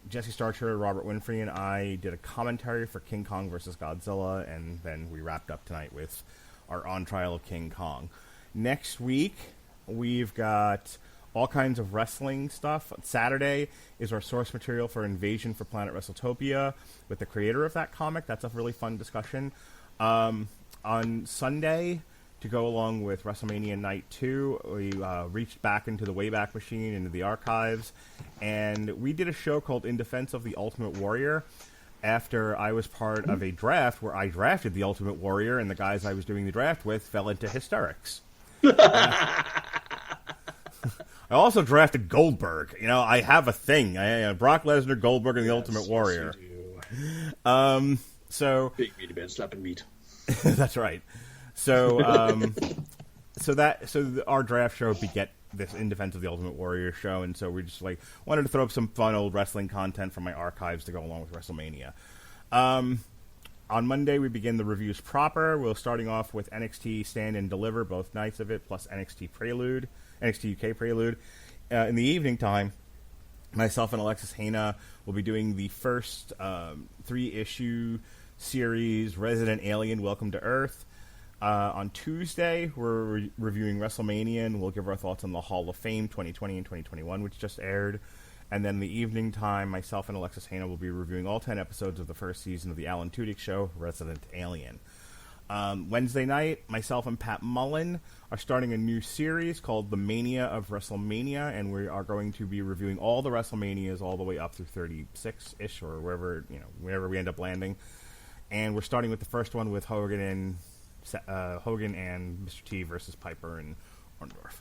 Jesse Starcher, Robert Winfrey, and I did a commentary for King Kong vs. Godzilla, and then we wrapped up tonight with our on trial of King Kong. Next week, we've got all kinds of wrestling stuff. Saturday is our source material for Invasion for Planet WrestleTopia with the creator of that comic. That's a really fun discussion. On Sunday, to go along with WrestleMania Night 2, we reached back into the Wayback Machine, into the archives, and we did a show called In Defense of the Ultimate Warrior after I was part of a draft where I drafted the Ultimate Warrior, and the guys I was doing the draft with fell into hysterics. I also drafted Goldberg. You know, I have a thing. Brock Lesnar, Goldberg, and the Ultimate Warrior. So big meaty man slapping meat. That's right. So, our draft show beget this In Defense of the Ultimate Warrior show, and so we just wanted to throw up some fun old wrestling content from my archives to go along with WrestleMania. On Monday, we begin the reviews proper. We're starting off with NXT Stand and Deliver, both nights of it, plus NXT UK Prelude. In the evening time, myself and Alexis Haina will be doing the first 3-issue series, Resident Alien, Welcome to Earth. On Tuesday, we're reviewing WrestleMania, and we'll give our thoughts on the Hall of Fame 2020 and 2021, which just aired. And then the evening time, myself and Alexis Haina will be reviewing all 10 episodes of the first season of the Alan Tudyk show, Resident Alien. Wednesday night, myself and Pat Mullen are starting a new series called The Mania of WrestleMania, and we are going to be reviewing all the WrestleManias all the way up through 36-ish, or wherever we end up landing. And we're starting with the first one with Hogan and Mr. T versus Piper and Orndorff.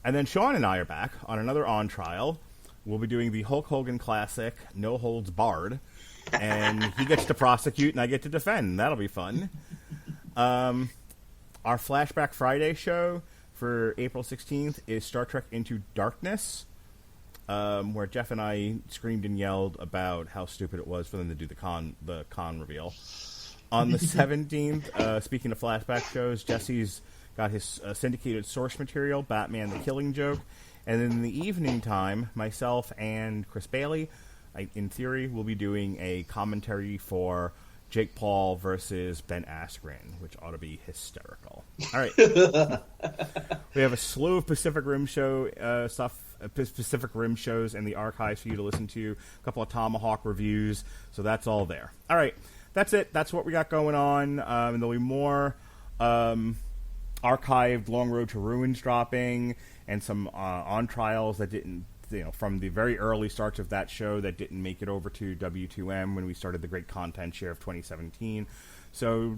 And then Sean and I are back on another On Trial. We'll be doing the Hulk Hogan Classic, No Holds Barred. And he gets to prosecute and I get to defend. That'll be fun. Our Flashback Friday show for April 16th is Star Trek Into Darkness, where Jeff and I screamed and yelled about how stupid it was for them to do the con reveal. On the 17th, speaking of flashback shows, Jesse's got his syndicated source material, Batman the Killing Joke. And in the evening time, myself and Chris Bailey, in theory, will be doing a commentary for Jake Paul versus Ben Askren, which ought to be hysterical. All right. We have a slew of Pacific Rim show Pacific Rim shows in the archives for you to listen to, a couple of Tomahawk reviews, so that's all there. All right. That's it. That's what we got going on. And there'll be more archived Long Road to Ruins dropping, and some on trials that didn't, from the very early starts of that show that didn't make it over to W2M when we started the great content share of 2017. So,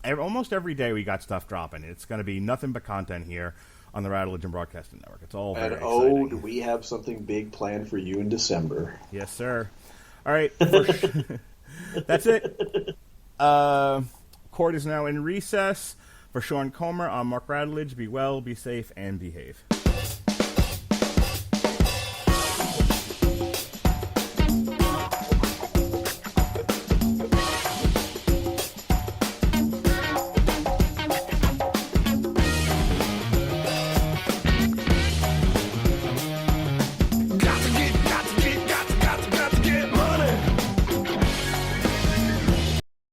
almost every day we got stuff dropping. It's going to be nothing but content here. on the Radulich and Broadcasting Network. It's all very And exciting. do we have something big planned for you in December? Yes, sir. All right. That's it. Court is now in recess. For Sean Comer, I'm Mark Radulich. Be well, be safe, and behave.